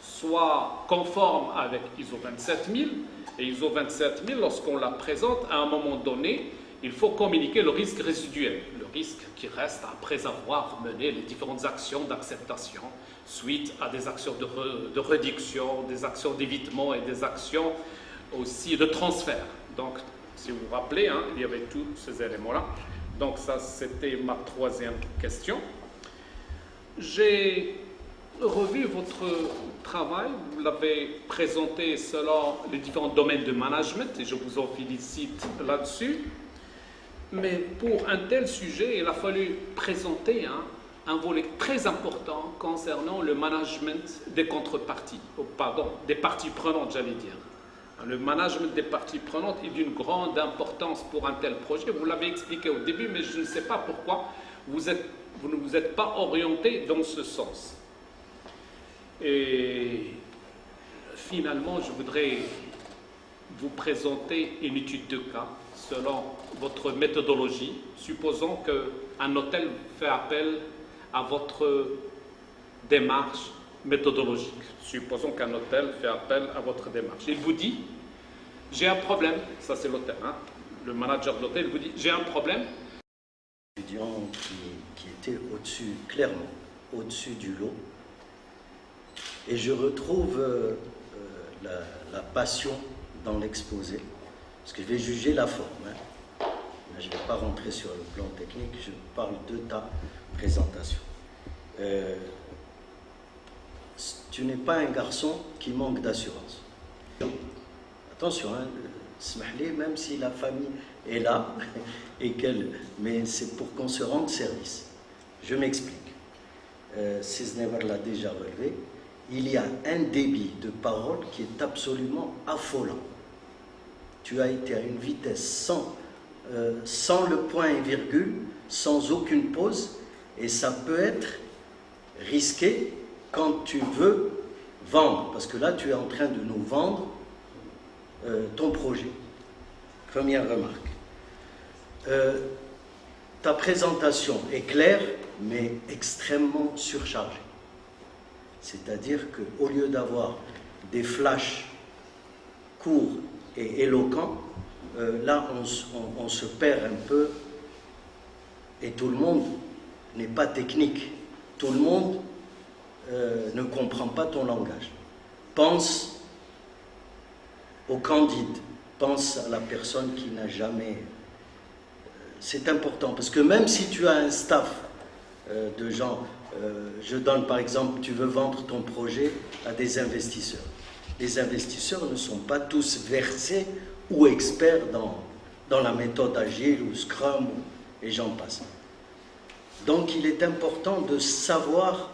soit conforme avec ISO 27000. Et ISO 27000, lorsqu'on la présente, à un moment donné, il faut communiquer le risque résiduel, le risque qui reste après avoir mené les différentes actions d'acceptation, suite à des actions de réduction, des actions d'évitement et des actions aussi de transfert. Donc, si vous vous rappelez, hein, il y avait tous ces éléments-là. Donc ça, c'était ma troisième question. J'ai revu votre travail, vous l'avez présenté selon les différents domaines de management et je vous en félicite là-dessus. Mais pour un tel sujet, il a fallu présenter un volet très important concernant le management des contreparties, des parties prenantes, j'allais dire. Le management des parties prenantes est d'une grande importance pour un tel projet. Vous l'avez expliqué au début, mais je ne sais pas pourquoi vous ne vous êtes pas orienté dans ce sens. Et finalement, je voudrais vous présenter une étude de cas selon votre méthodologie. Supposons qu'un hôtel fait appel à votre démarche méthodologique. Supposons qu'un hôtel fait appel à votre démarche. Il vous dit, j'ai un problème, ça c'est l'hôtel, hein. Le manager de l'hôtel vous dit, j'ai un problème. Étudiant qui était au-dessus, clairement, au-dessus du lot. Et je retrouve la passion dans l'exposé, parce que je vais juger la forme. Hein. Là, je ne vais pas rentrer sur le plan technique, je parle de ta présentation. Tu n'es pas un garçon qui manque d'assurance. Attention, hein, même si la famille est là, mais c'est pour qu'on se rende service. Je m'explique. Cisnever l'a déjà relevé. Il y a un débit de parole qui est absolument affolant. Tu as été à une vitesse sans le point et virgule, sans aucune pause, et ça peut être risqué quand tu veux vendre, parce que là tu es en train de nous vendre ton projet. Première remarque. Ta présentation est claire, mais extrêmement surchargée. C'est-à-dire qu'au lieu d'avoir des flashs courts et éloquents, là on se perd un peu et tout le monde n'est pas technique. Tout le monde ne comprend pas ton langage. Pense au candide, pense à la personne qui n'a jamais... C'est important, parce que même si tu as un staff de gens... je donne par exemple, tu veux vendre ton projet à des investisseurs. Les investisseurs ne sont pas tous versés ou experts dans la méthode agile ou Scrum et j'en passe. Donc il est important de savoir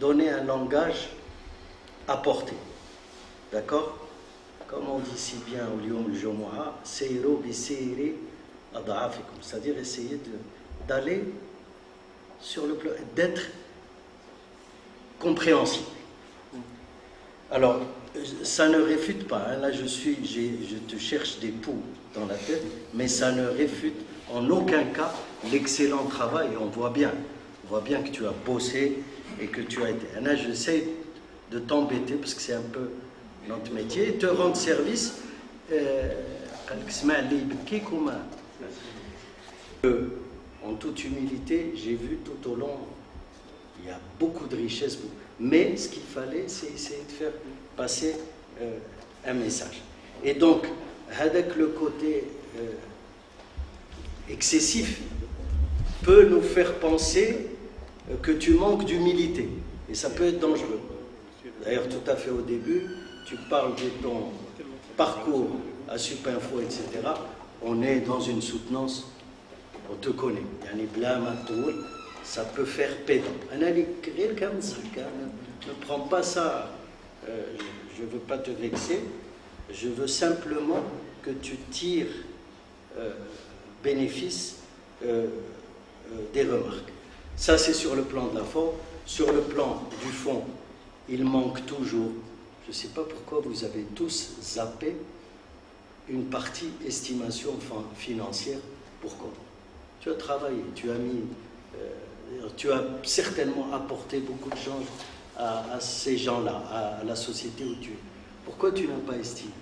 donner un langage apporté. D'accord? Comme on dit si bien au Lyoum al-Jumu'ah, Seyro bi seyri ad'afikum, c'est-à-dire essayer d'aller sur le plan, d'être compréhensible. Alors, ça ne réfute pas, hein, là je te cherche des poux dans la tête, mais ça ne réfute en aucun cas l'excellent travail, on voit bien que tu as bossé et que tu as été. Et là j'essaie de t'embêter parce que c'est un peu notre métier, et te rendre service. En toute humilité, j'ai vu tout au long, il y a beaucoup de richesses, mais ce qu'il fallait, c'est essayer de faire passer un message. Et donc, avec le côté excessif peut nous faire penser que tu manques d'humilité. Et ça peut être dangereux. D'ailleurs, tout à fait au début, tu parles de ton parcours à Supinfo, etc. On est dans une soutenance. On te connaît. Ça peut faire pédant. Ne prends pas ça. Je ne veux pas te vexer. Je veux simplement que tu tires bénéfice des remarques. Ça, c'est sur le plan de la forme. Sur le plan du fond, il manque toujours. Je ne sais pas pourquoi vous avez tous zappé une partie estimation financière. Pourquoi? Tu as travaillé, tu as mis Tu as certainement apporté beaucoup de change à ces gens-là, à la société où tu es. Pourquoi tu n'as pas estimé?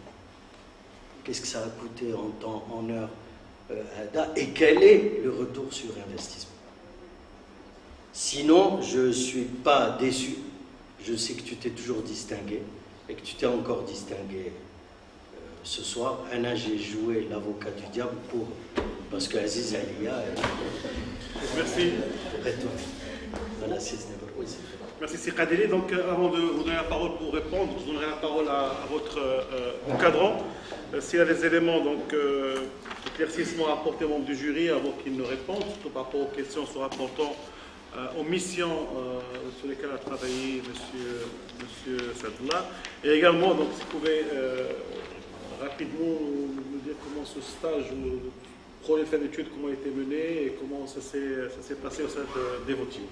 Qu'est-ce que ça a coûté en temps, en heure, et quel est le retour sur investissement? Sinon, je ne suis pas déçu. Je sais que tu t'es toujours distingué et que tu t'es encore distingué ce soir. Anna, j'ai joué l'avocat du diable parce que Aziz Alia Merci. Voilà, Merci Sikadeli. Donc avant de vous donner la parole pour répondre, je donnerai la parole à votre encadrant. S'il y a des éléments d'éclaircissement à apporter aux membres du jury avant qu'ils ne répondent, surtout par rapport aux questions se rapportant aux missions sur lesquelles a travaillé M. Sadoula. Et également, donc, si vous pouvez rapidement nous dire comment ce stage ou projet de fin d'études, comment a été mené et comment ça s'est passé au sein de Devoteam.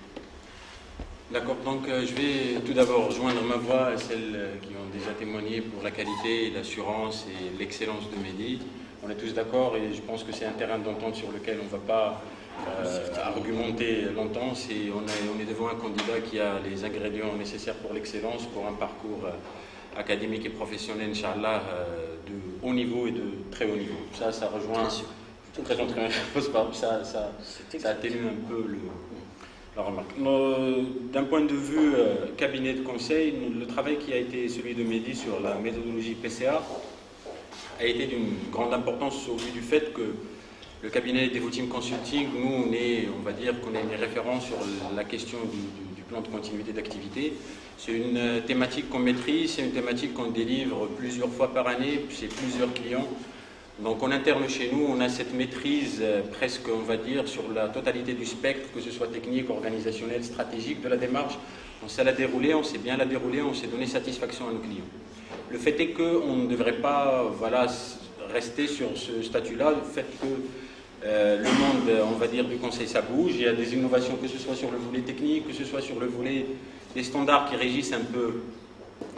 D'accord, donc je vais tout d'abord joindre ma voix à celles qui ont déjà témoigné pour la qualité, l'assurance et l'excellence de Mehdi. On est tous d'accord et je pense que c'est un terrain d'entente sur lequel on ne va pas argumenter longtemps. On est devant un candidat qui a les ingrédients nécessaires pour l'excellence, pour un parcours académique et professionnel, Inch'Allah, de haut niveau et de très haut niveau. Ça rejoint, ça atténue un peu la remarque. D'un point de vue cabinet de conseil, le travail qui a été celui de Mehdi sur la méthodologie PCA a été d'une grande importance au vu du fait que le cabinet Devoteam Consulting, nous, on va dire qu'on est une référence sur la question du plan de continuité d'activité. C'est une thématique qu'on maîtrise, c'est une thématique qu'on délivre plusieurs fois par année, chez plusieurs clients. Donc en interne chez nous, on a cette maîtrise presque, on va dire, sur la totalité du spectre, que ce soit technique, organisationnel, stratégique de la démarche. On sait la dérouler, on sait bien la dérouler, on sait donner satisfaction à nos clients. Le fait est qu'on ne devrait pas rester sur ce statut-là, le fait que le monde, on va dire, du conseil, ça bouge. Il y a des innovations, que ce soit sur le volet technique, que ce soit sur le volet des standards qui régissent un peu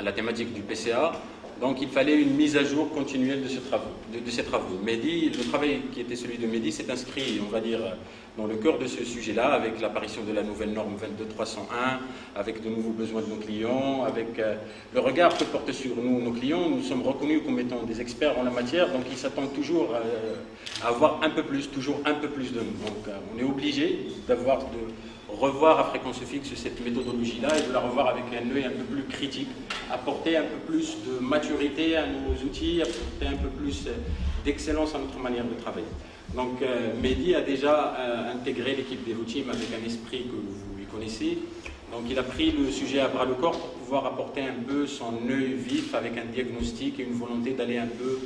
la thématique du PCA. Donc il fallait une mise à jour continuelle de ces travaux. Mehdi, le travail qui était celui de Mehdi s'est inscrit, on va dire, dans le cœur de ce sujet-là, avec l'apparition de la nouvelle norme 22301, avec de nouveaux besoins de nos clients, avec le regard que portent sur nous nos clients. Nous sommes reconnus comme étant des experts en la matière, donc ils s'attendent toujours à avoir un peu plus, toujours un peu plus de nous. Donc on est obligé de revoir à fréquence fixe cette méthodologie-là et de la revoir avec un œil un peu plus critique, apporter un peu plus de maturité à nos outils, apporter un peu plus d'excellence à notre manière de travailler. Donc Mehdi a déjà intégré l'équipe Devoteam avec un esprit que vous lui connaissez. Donc il a pris le sujet à bras le corps pour pouvoir apporter un peu son œil vif avec un diagnostic et une volonté d'aller un peu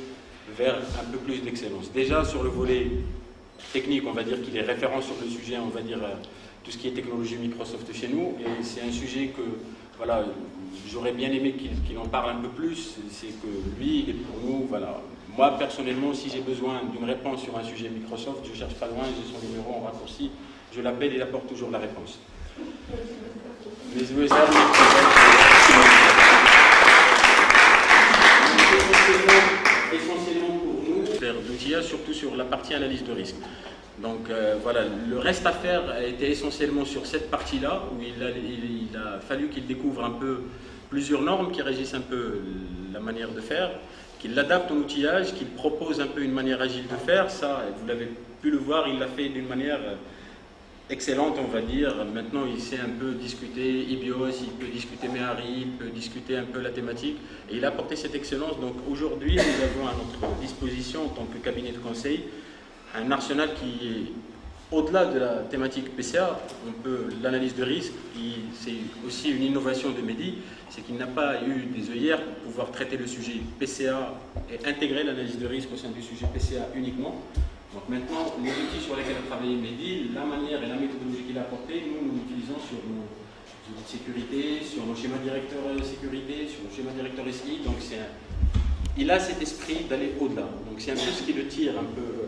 vers un peu plus d'excellence. Déjà sur le volet technique, on va dire qu'il est référent sur le sujet, on va dire tout ce qui est technologie Microsoft chez nous, et c'est un sujet que, voilà, j'aurais bien aimé qu'il en parle un peu plus, c'est que lui, il est pour nous, voilà. Moi, personnellement, si j'ai besoin d'une réponse sur un sujet Microsoft, je ne cherche pas loin, j'ai son numéro en raccourci, je l'appelle et il apporte toujours la réponse. Mais essentiellement pour nous, faire d'outillage, surtout sur la partie analyse de risque. Donc voilà, le reste à faire a été essentiellement sur cette partie-là, où il a fallu qu'il découvre un peu plusieurs normes qui régissent un peu la manière de faire, qu'il l'adapte en outillage, qu'il propose un peu une manière agile de faire. Ça, vous l'avez pu le voir, il l'a fait d'une manière excellente, on va dire. Maintenant, il sait un peu discuter IBIOS, il peut discuter Mehari, il peut discuter un peu la thématique, et il a apporté cette excellence. Donc aujourd'hui, nous avons à notre disposition, en tant que cabinet de conseil, un arsenal qui est au-delà de la thématique PCA. On peut l'analyse de risque, c'est aussi une innovation de Mehdi, c'est qu'il n'a pas eu des œillères pour pouvoir traiter le sujet PCA et intégrer l'analyse de risque au sein du sujet PCA uniquement. Donc maintenant, les outils sur lesquels a travaillé Mehdi, la manière et la méthodologie qu'il a apportée, nous l'utilisons sur nos outils de sécurité, sur nos schémas directeurs sécurité, sur nos schémas directeurs SI. Donc il a cet esprit d'aller au-delà. Donc c'est un peu ce qui le tire un peu.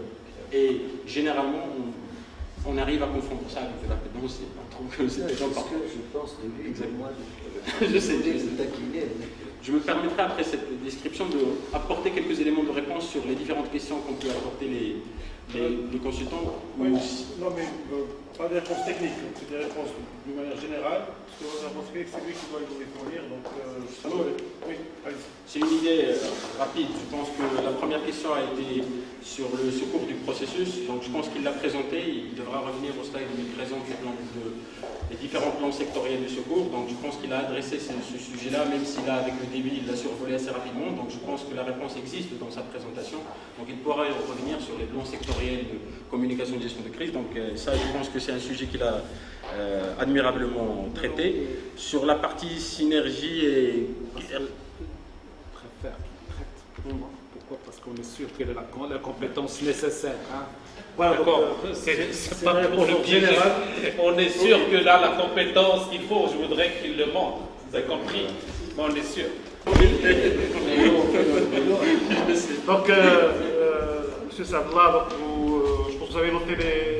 Et généralement, on arrive à confondre ça avec de la pédance. C'est pas trop que c'est ce que je pense de lui. Exactement. Je sais taquiner. Je me permettrai après cette description d'apporter quelques éléments de réponse sur les différentes questions qu'ont pu apporter les consultants. Oui, non, mais pas des réponses techniques, c'est des réponses d'une manière générale, parce que la réponse technique, c'est lui qui doit les fournir, donc oui, allez-y. C'est une idée rapide. Je pense que la première question a été sur le secours du processus. Donc je pense qu'il l'a présenté. Il devra revenir au slide où il présente les différents plans sectoriels de secours. Donc je pense qu'il a adressé ce sujet-là, même si là, avec le débit, il l'a survolé assez rapidement. Donc je pense que la réponse existe dans sa présentation. Donc il pourra revenir sur les plans sectoriels de communication de gestion de crise. Donc ça, je pense que c'est un sujet qu'il a admirablement traité. Sur la partie synergie et... Pourquoi? Parce qu'on est sûr qu'elle a la compétence nécessaire. Hein? Voilà, d'accord. C'est pas pour le piéger. On est sûr que là, la compétence qu'il faut, je voudrais qu'il le montre. Vous avez compris? Mais on est sûr. Donc, M. Sabla, je pense que vous avez noté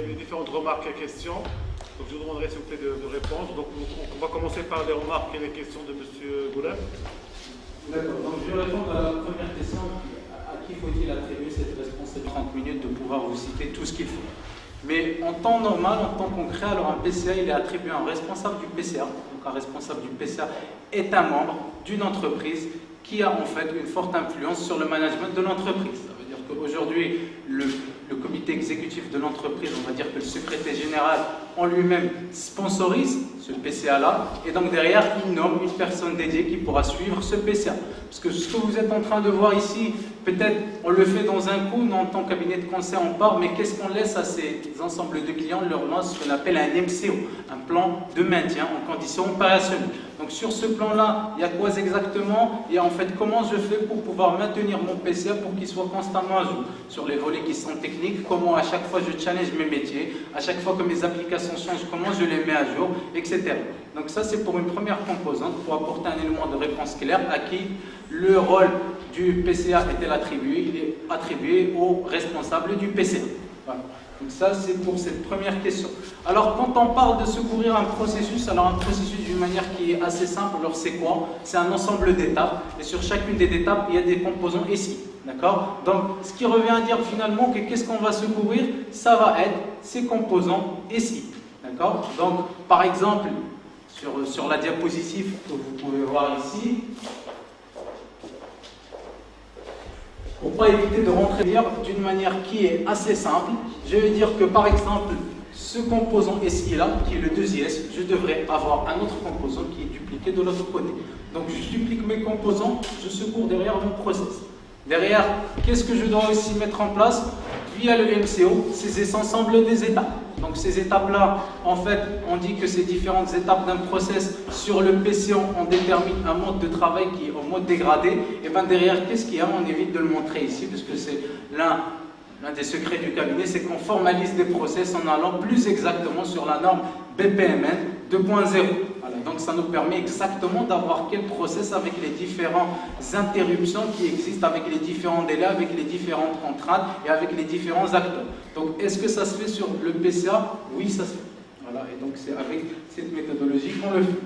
les différentes remarques et questions. Donc, je vous demanderai s'il vous plaît de répondre. Donc, on va commencer par les remarques et les questions de M. Goulem. D'accord, donc je vais répondre à la première question. À qui faut-il attribuer cette responsabilité de 30 minutes de pouvoir vous citer tout ce qu'il faut? Mais en temps normal, en temps concret, alors un PCA, il est attribué à un responsable du PCA. Donc un responsable du PCA est un membre d'une entreprise qui a en fait une forte influence sur le management de l'entreprise. Ça veut dire qu'aujourd'hui, le comité exécutif de l'entreprise, on va dire que le secrétaire général en lui-même sponsorise ce PCA-là, et donc derrière, il nomme une personne dédiée qui pourra suivre ce PCA. Parce que ce que vous êtes en train de voir ici, peut-être on le fait dans un coup, nous en tant que cabinet de conseil on part, mais qu'est-ce qu'on laisse à ces ensembles de clients? On leur lance ce qu'on appelle un MCO, un plan de maintien en conditions opérationnelles. Donc sur ce plan-là, il y a quoi exactement? Il y a en fait comment je fais pour pouvoir maintenir mon PCA pour qu'il soit constamment à jour. Sur les volets qui sont techniques, comment à chaque fois je challenge mes métiers, à chaque fois que mes applications changent, comment je les mets à jour, etc. Donc ça c'est pour une première composante, pour apporter un élément de réponse clair à qui le rôle du PCA est-il attribué? Il est attribué au responsable du PCA. Voilà. Donc ça, c'est pour cette première question. Alors, quand on parle de secourir un processus, alors un processus d'une manière qui est assez simple, alors c'est quoi? C'est un ensemble d'étapes, et sur chacune des étapes, il y a des composants SI. D'accord? Donc, ce qui revient à dire finalement que qu'est-ce qu'on va secourir? Ça va être ces composants SI. D'accord? Donc, par exemple, sur la diapositive que vous pouvez voir ici, pour ne pas éviter de rentrer d'une manière qui est assez simple, je vais dire que par exemple, ce composant SI là, qui est le 2IS, je devrais avoir un autre composant qui est dupliqué de l'autre côté. Donc je duplique mes composants, je secours derrière mon process. Derrière, qu'est-ce que je dois aussi mettre en place? Via le MCO, c'est ensemble des étapes. Donc ces étapes-là, en fait, on dit que ces différentes étapes d'un process sur le PCO, on détermine un mode de travail qui est au mode dégradé. Et bien derrière, qu'est-ce qu'il y a? On évite de le montrer ici, parce que c'est l'un des secrets du cabinet, c'est qu'on formalise des process en allant plus exactement sur la norme BPMN 2.0. Voilà, donc ça nous permet exactement d'avoir quel process avec les différentes interruptions qui existent, avec les différents délais, avec les différentes contraintes et avec les différents acteurs. Donc est-ce que ça se fait sur le PCA? Oui, ça se fait. Voilà, et donc c'est avec cette méthodologie qu'on le fait.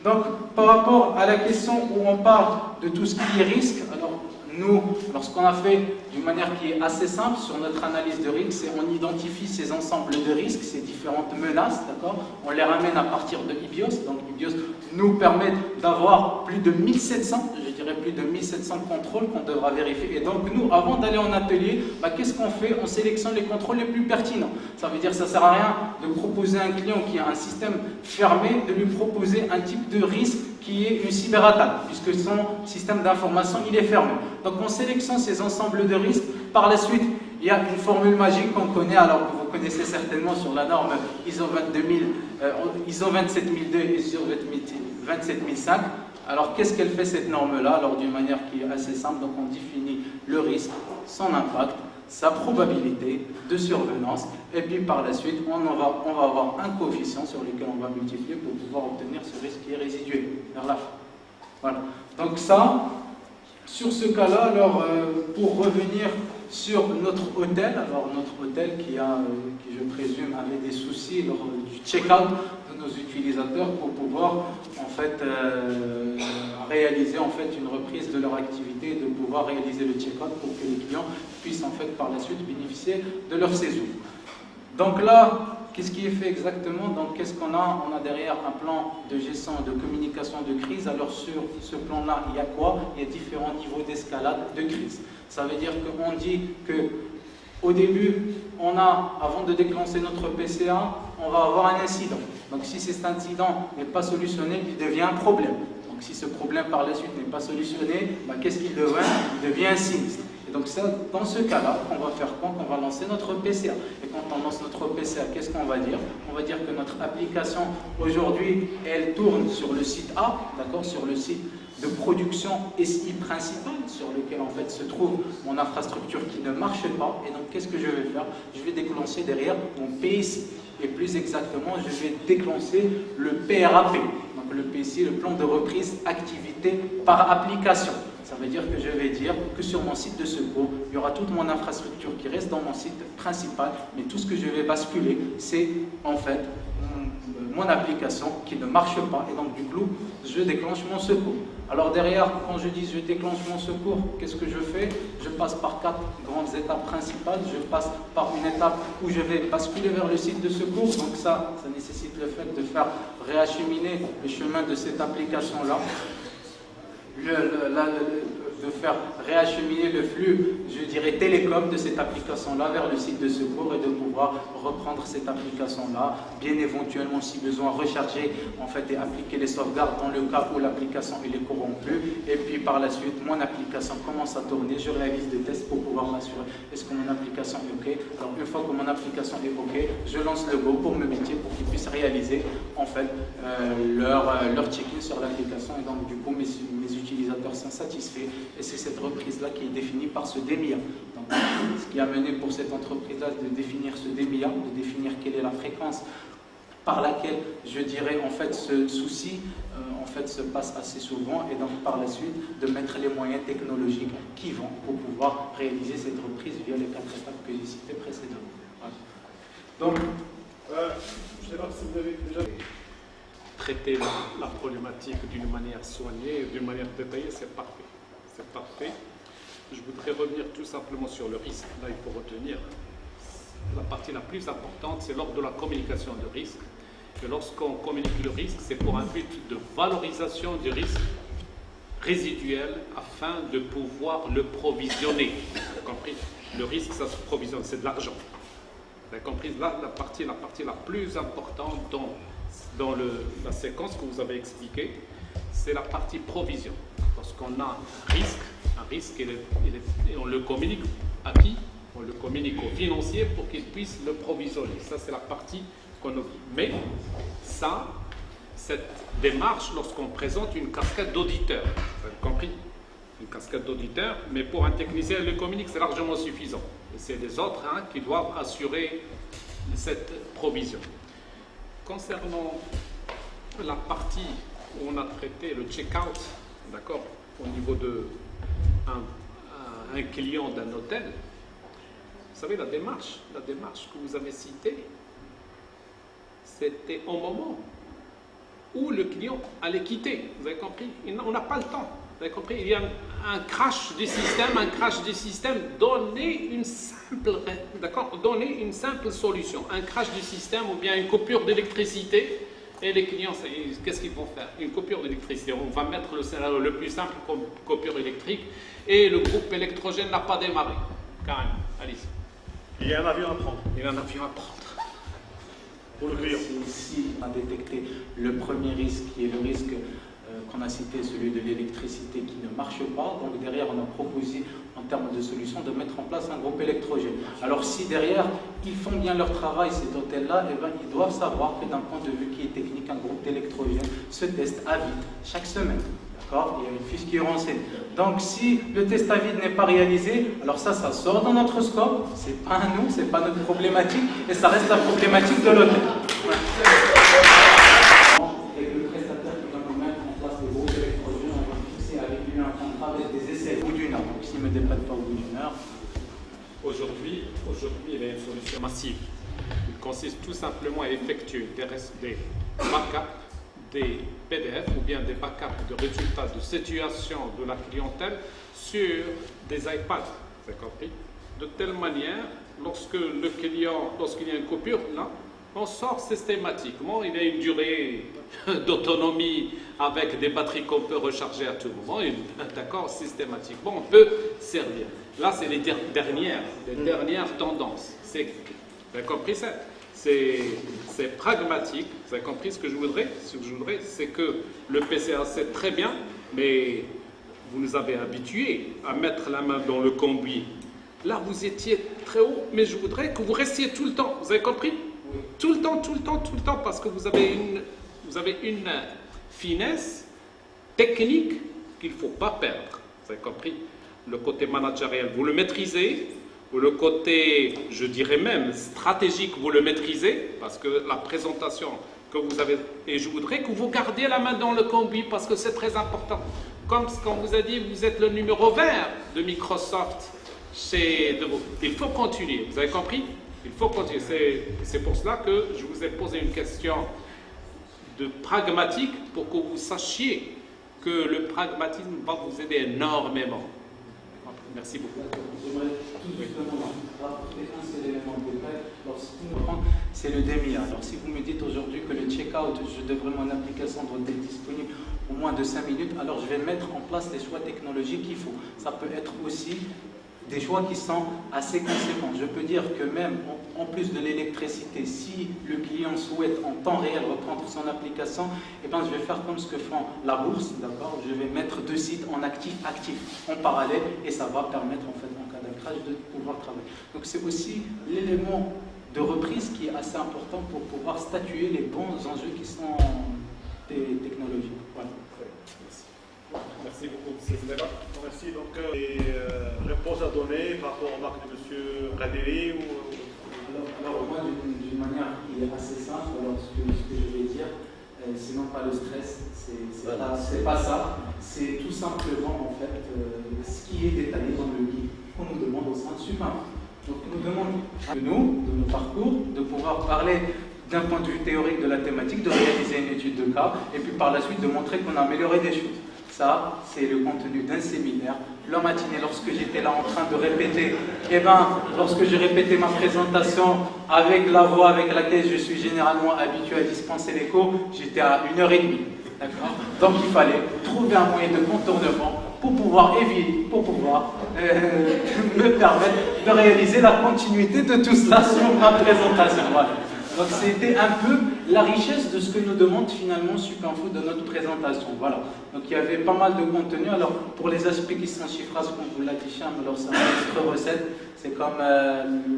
Donc par rapport à la question où on parle de tout ce qui est risque, alors nous, lorsqu'on a fait d'une manière qui est assez simple sur notre analyse de risque, c'est on identifie ces ensembles de risques, ces différentes menaces, d'accord? On les ramène à partir de IBIOS. Donc IBIOS nous permet d'avoir plus de 1700, je dirais plus de 1700 contrôles qu'on devra vérifier. Et donc nous, avant d'aller en atelier, qu'est-ce qu'on fait? On sélectionne les contrôles les plus pertinents. Ça veut dire que ça ne sert à rien de proposer à un client qui a un système fermé, de lui proposer un type de risque qui est une cyberattaque, puisque son système d'information il est fermé. Donc on sélectionne ces ensembles de risques. Par la suite, il y a une formule magique qu'on connaît, alors que vous connaissez certainement sur la norme ISO 27002 et ISO 27005. Alors qu'est-ce qu'elle fait cette norme-là? Alors d'une manière qui est assez simple, donc on définit le risque, son impact, sa probabilité de survenance, et puis par la suite, on va avoir un coefficient sur lequel on va multiplier pour pouvoir obtenir ce risque qui est résiduel vers la fin. Voilà. Donc ça, sur ce cas-là, alors pour revenir sur notre hôtel, alors notre hôtel qui je présume avait des soucis lors du check-out de nos utilisateurs pour pouvoir en fait réaliser en fait une reprise de leur activité et de pouvoir réaliser le check-out pour que les clients puissent en fait par la suite bénéficier de leur séjour. Donc là, qu'est-ce qui est fait exactement? Donc qu'est-ce qu'on a? On a derrière un plan de gestion de communication de crise. Alors sur ce plan-là, il y a quoi? Il y a différents niveaux d'escalade de crise. Ça veut dire qu'on dit que au début, avant de déclencher notre PCA, on va avoir un incident. Donc si cet incident n'est pas solutionné, il devient un problème. Donc si ce problème par la suite n'est pas solutionné, qu'est-ce qu'il devient? Il devient un sinistre. Et donc ça, dans ce cas-là, on va faire quoi? On va lancer notre PCA. Et quand on lance notre PCA, qu'est-ce qu'on va dire? On va dire que notre application, aujourd'hui, elle tourne sur le site A, d'accord, sur le site de production SI principal, sur lequel en fait se trouve mon infrastructure qui ne marche pas. Et donc qu'est-ce que je vais faire? Je vais déclencher derrière mon PSI. Et plus exactement, je vais déclencher le PRAP. Donc le PSI, le plan de reprise activité par application. Ça veut dire que je vais dire que sur mon site de secours, il y aura toute mon infrastructure qui reste dans mon site principal, mais tout ce que je vais basculer, c'est en fait mon application qui ne marche pas. Et donc du coup, je déclenche mon secours. Alors derrière, quand je dis je déclenche mon secours, qu'est-ce que je fais? Je passe par 4 grandes étapes principales. Je passe par une étape où je vais basculer vers le site de secours. Donc ça nécessite le fait de faire réacheminer le chemin de cette application-là. De faire réacheminer le flux, je dirais télécom, de cette application-là vers le site de secours et de pouvoir reprendre cette application-là, bien éventuellement si besoin recharger en fait et appliquer les sauvegardes dans le cas où l'application est corrompue. Et puis par la suite, mon application commence à tourner, je réalise des tests pour pouvoir m'assurer est-ce que mon application est OK. Alors une fois que mon application est OK, je lance le go pour mes métiers pour qu'ils puissent réaliser en fait leur check-in sur l'application. Et donc du coup mes utilisateurs sont satisfaits. Et c'est cette reprise-là qui est définie par ce DMIA. Donc, ce qui a mené pour cette entreprise-là de définir ce DMIA, de définir quelle est la fréquence par laquelle, je dirais, en fait, ce souci en fait, se passe assez souvent, et donc par la suite, de mettre les moyens technologiques qui vont pour pouvoir réaliser cette reprise via les 4 étapes que j'ai citées précédemment. Voilà. Donc, je ne sais pas si vous avez déjà traiter la problématique d'une manière soignée, d'une manière détaillée, c'est parfait. C'est parfait. Je voudrais revenir tout simplement sur le risque. Là, il faut retenir la partie la plus importante, c'est lors de la communication de risque. Et lorsqu'on communique le risque, c'est pour un but de valorisation du risque résiduel afin de pouvoir le provisionner. Vous avez compris? Le risque, ça se provisionne, c'est de l'argent. Vous avez compris? Là, la partie la plus importante dans la séquence que vous avez expliquée, c'est la partie provision. Lorsqu'on a un risque, et on le communique à qui? On le communique au financier pour qu'il puisse le provisionner. Ça, c'est la partie qu'on oublie. Mais cette démarche, lorsqu'on présente une cascade d'auditeurs, vous avez compris? Une cascade d'auditeurs, mais pour un technicien, le communique, c'est largement suffisant. Et c'est les autres qui doivent assurer cette provision. Concernant la partie où on a traité le check-out, d'accord, au niveau de un client d'un hôtel, vous savez, la démarche que vous avez citée, c'était au moment où le client allait quitter. Vous avez compris? On n'a pas le temps. Vous avez compris? Il y a un crash du système, donnez une simple solution. Un crash du système ou bien une coupure d'électricité. Et les clients, qu'est-ce qu'ils vont faire? Une coupure d'électricité. On va mettre le scénario le plus simple comme coupure électrique. Et le groupe électrogène n'a pas démarré. Carrément. Allez-y. Il y a un avion à prendre. Il y a un avion à prendre. Pour le client. C'est ici on a détecté le premier risque, qui est le risque qu'on a cité, celui de l'électricité qui ne marche pas. Donc derrière, on a proposé, en termes de solution, de mettre en place un groupe électrogène. Alors si derrière, ils font bien leur travail, cet hôtel-là, ils doivent savoir que d'un point de vue qui est technique, un groupe d'électrogène se teste à vide chaque semaine. D'accord? Il y a une fiche qui est renseigne. Donc si le test à vide n'est pas réalisé, alors ça sort dans notre scope, c'est pas à nous, c'est pas notre problématique, et ça reste la problématique de l'hôtel. Et le prestataire qui va nous mettre en place des groupes électrogènes, on va fixer avec lui un contrat avec des essais au bout d'une heure. Donc s'il ne me dépanne pas au bout d'une heure. Aujourd'hui, il y a une solution massive. Il consiste tout simplement à effectuer des backups, des PDF ou bien des backups de résultats de situation de la clientèle sur des iPads. Vous avez compris? de telle manière, lorsque le client, lorsqu'il y a une coupure, là, on sort systématiquement. Il y a une durée d'autonomie avec des batteries qu'on peut recharger à tout moment. D'accord, systématiquement, on peut servir. Là, c'est les dernières tendances. Vous avez compris ça? C'est pragmatique. Vous avez compris ce que je voudrais? Ce que je voudrais, c'est que le PCA, c'est très bien, mais vous nous avez habitués à mettre la main dans le cambouis. Là, vous étiez très haut, mais je voudrais que vous restiez tout le temps. Vous avez compris? Tout le temps, tout le temps, tout le temps, parce que vous avez une finesse technique qu'il ne faut pas perdre. Vous avez compris? Le côté managériel, vous le maîtrisez. Ou le côté, je dirais même, stratégique, vous le maîtrisez, parce que la présentation que vous avez, et je voudrais que vous gardiez la main dans le cambouis, parce que c'est très important. Comme ce qu'on vous a dit, vous êtes le numéro vert de Microsoft chez Devo. Il faut continuer, vous avez compris? Il faut continuer. C'est pour cela que je vous ai posé une question de pragmatique, pour que vous sachiez que le pragmatisme va vous aider énormément. Merci beaucoup. J'aimerais tout justement rapporter un seul élément de détail. C'est le DMIA. Alors si vous me dites aujourd'hui que le check-out, mon application doit être disponible au moins de 5 minutes, alors je vais mettre en place les choix technologiques qu'il faut. Ça peut être aussi des choix qui sont assez conséquents. Je peux dire que même en plus de l'électricité, si le client souhaite en temps réel reprendre son application, eh ben, je vais faire comme ce que font la bourse, d'accord? Je vais mettre 2 sites en actif en parallèle, et ça va permettre en fait en cas d'un crash de pouvoir travailler. Donc c'est aussi l'élément de reprise qui est assez important pour pouvoir statuer les bons enjeux qui sont des technologies. Voilà. Merci beaucoup. Merci. Donc, les réponses à donner par rapport aux remarques de M. Radeli ou... Alors moi, d'une manière qui est assez simple, alors ce que je vais dire, c'est non pas le stress, c'est pas ça, c'est tout simplement en fait ce qui est détaillé dans le guide qu'on nous demande au sein de Supin. Donc on nous demande de nos parcours, de pouvoir parler d'un point de vue théorique de la thématique, de réaliser une étude de cas, et puis par la suite de montrer qu'on a amélioré des choses. Ça, c'est le contenu d'un séminaire. La matinée, lorsque j'étais là en train de répéter, lorsque j'ai répété ma présentation avec la voix avec laquelle je suis généralement habitué à dispenser les cours, j'étais à 1h30. D'accord ? Donc il fallait trouver un moyen de contournement pour pouvoir me permettre de réaliser la continuité de tout cela sur ma présentation. Voilà. Donc c'était un peu la richesse de ce que nous demande finalement Supinfo de notre présentation. Voilà. Donc il y avait pas mal de contenu. Alors pour les aspects qui sont chiffrages, comme vous l'a dit Cham, alors c'est une recette. C'est comme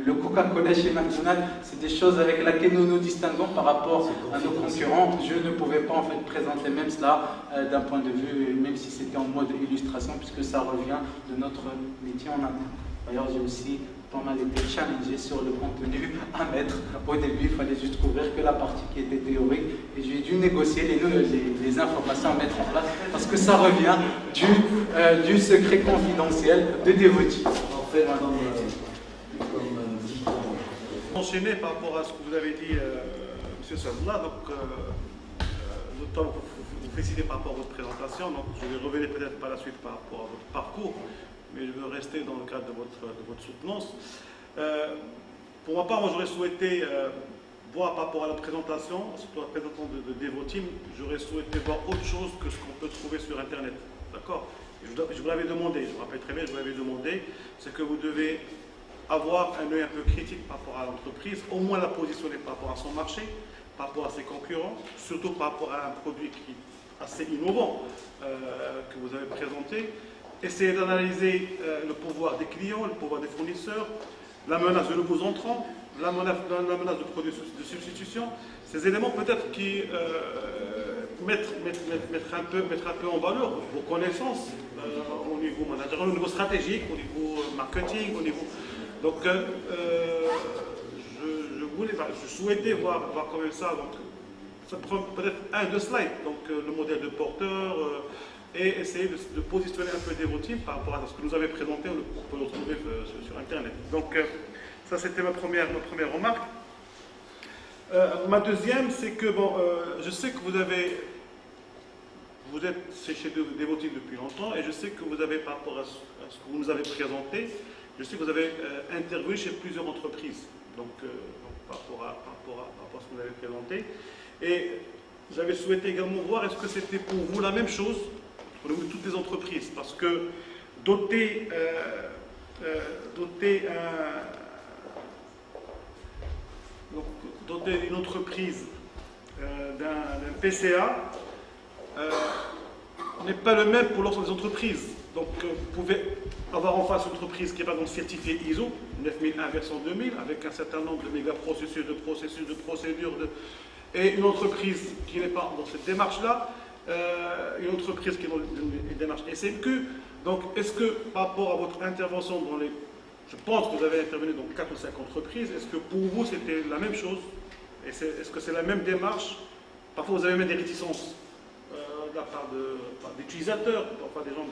le Coca-Cola chez McDonald's. C'est des choses avec lesquelles nous nous distinguons par rapport à nos concurrents. Je ne pouvais pas en fait présenter même cela d'un point de vue, même si c'était en mode illustration, puisque ça revient de notre métier en interne. D'ailleurs, j'ai aussi pas mal été challengé sur le contenu à mettre. Au début, il fallait juste couvrir que la partie qui était théorique, et j'ai dû négocier les informations à mettre en place, parce que ça revient du secret confidentiel de Devotee. En fait, Enchaîner par rapport à ce que vous avez dit, M. Sadla, donc notamment vous féliciter par rapport à votre présentation, donc je vais revenir peut-être par la suite par rapport à votre parcours, mais je veux rester dans le cadre de votre soutenance. Pour ma part, j'aurais souhaité voir par rapport à la présentation, surtout la présentation de Devoteam, j'aurais souhaité voir autre chose que ce qu'on peut trouver sur Internet. D'accord ? Je vous l'avais demandé, je me rappelle très bien, je vous l'avais demandé, c'est que vous devez avoir un œil un peu critique par rapport à l'entreprise, au moins la positionner par rapport à son marché, par rapport à ses concurrents, surtout par rapport à un produit qui est assez innovant que vous avez présenté. Essayez d'analyser le pouvoir des clients, le pouvoir des fournisseurs, la menace de nouveaux entrants, la menace de produits de substitution. Ces éléments peut-être qui mettre un peu en valeur vos connaissances au niveau managérial, au niveau stratégique, au niveau marketing, au niveau... Donc je souhaitais voir quand même ça. Donc ça prend peut-être 1-2 slides, donc le modèle de porteur, et essayer de positionner un peu Devoteam par rapport à ce que nous avez présenté, on peut le retrouver sur Internet. Donc ça c'était ma première remarque. Ma deuxième, c'est que je sais que vous êtes chez Devoteam depuis longtemps, et je sais que vous avez, par rapport à ce que vous nous avez présenté, je sais que vous avez interviewé chez plusieurs entreprises, donc par rapport à ce que vous avez présenté. Et j'avais souhaité également voir est-ce que c'était pour vous la même chose au niveau de toutes les entreprises, parce que doter une entreprise d'un PCA n'est pas le même pour l'ensemble des entreprises. Donc vous pouvez avoir en face une entreprise qui est par exemple certifiée ISO 9001 version 2000 avec un certain nombre de méga-processus, de procédures, et une entreprise qui n'est pas dans cette démarche-là, une entreprise qui est dans une démarche SMQ. Donc est-ce que par rapport à votre intervention dans les... Je pense que vous avez intervenu dans 4 ou 5 entreprises, est-ce que pour vous c'était la même chose? Est-ce que c'est la même démarche? Parfois vous avez même des réticences de la part d'utilisateurs, parfois des gens.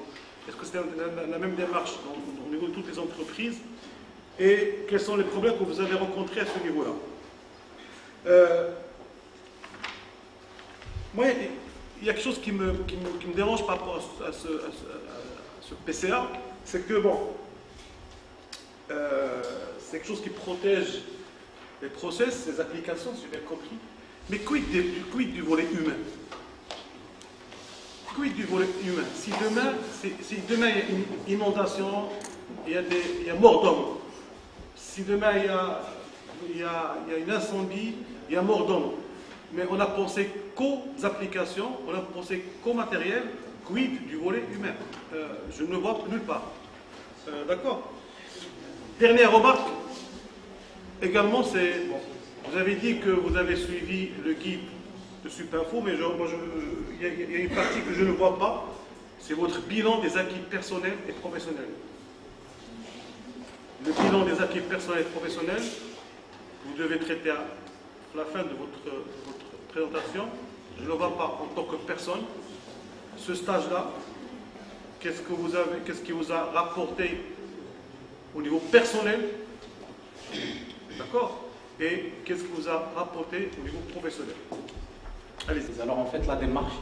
Est-ce que c'est la même démarche au niveau de toutes les entreprises? Et quels sont les problèmes que vous avez rencontrés à ce niveau-là? Moi, il y a quelque chose qui me dérange par rapport à ce PCA, c'est que bon, c'est quelque chose qui protège les process, les applications, si j'ai bien compris. Mais quid du volet humain? Quid du volet humain? Si demain il y a une inondation, il y a mort d'homme. Si demain il y a une incendie, il y a mort d'homme. Mais on a pensé qu'aux applications, on a pensé qu'au matériel, quid du volet humain? Je ne le vois nulle part. D'accord? Dernière remarque, également, c'est, bon, vous avez dit que vous avez suivi le guide de Supinfo, mais il y a une partie que je ne vois pas, c'est votre bilan des acquis personnels et professionnels. Le bilan des acquis personnels et professionnels, vous devez traiter à la fin de votre présentation. Je ne le vois pas en tant que personne. Ce stage-là, qu'est-ce qui vous a rapporté au niveau personnel, d'accord? Et qu'est-ce qui vous a rapporté au niveau professionnel? Allez-y. Alors en fait, la démarche,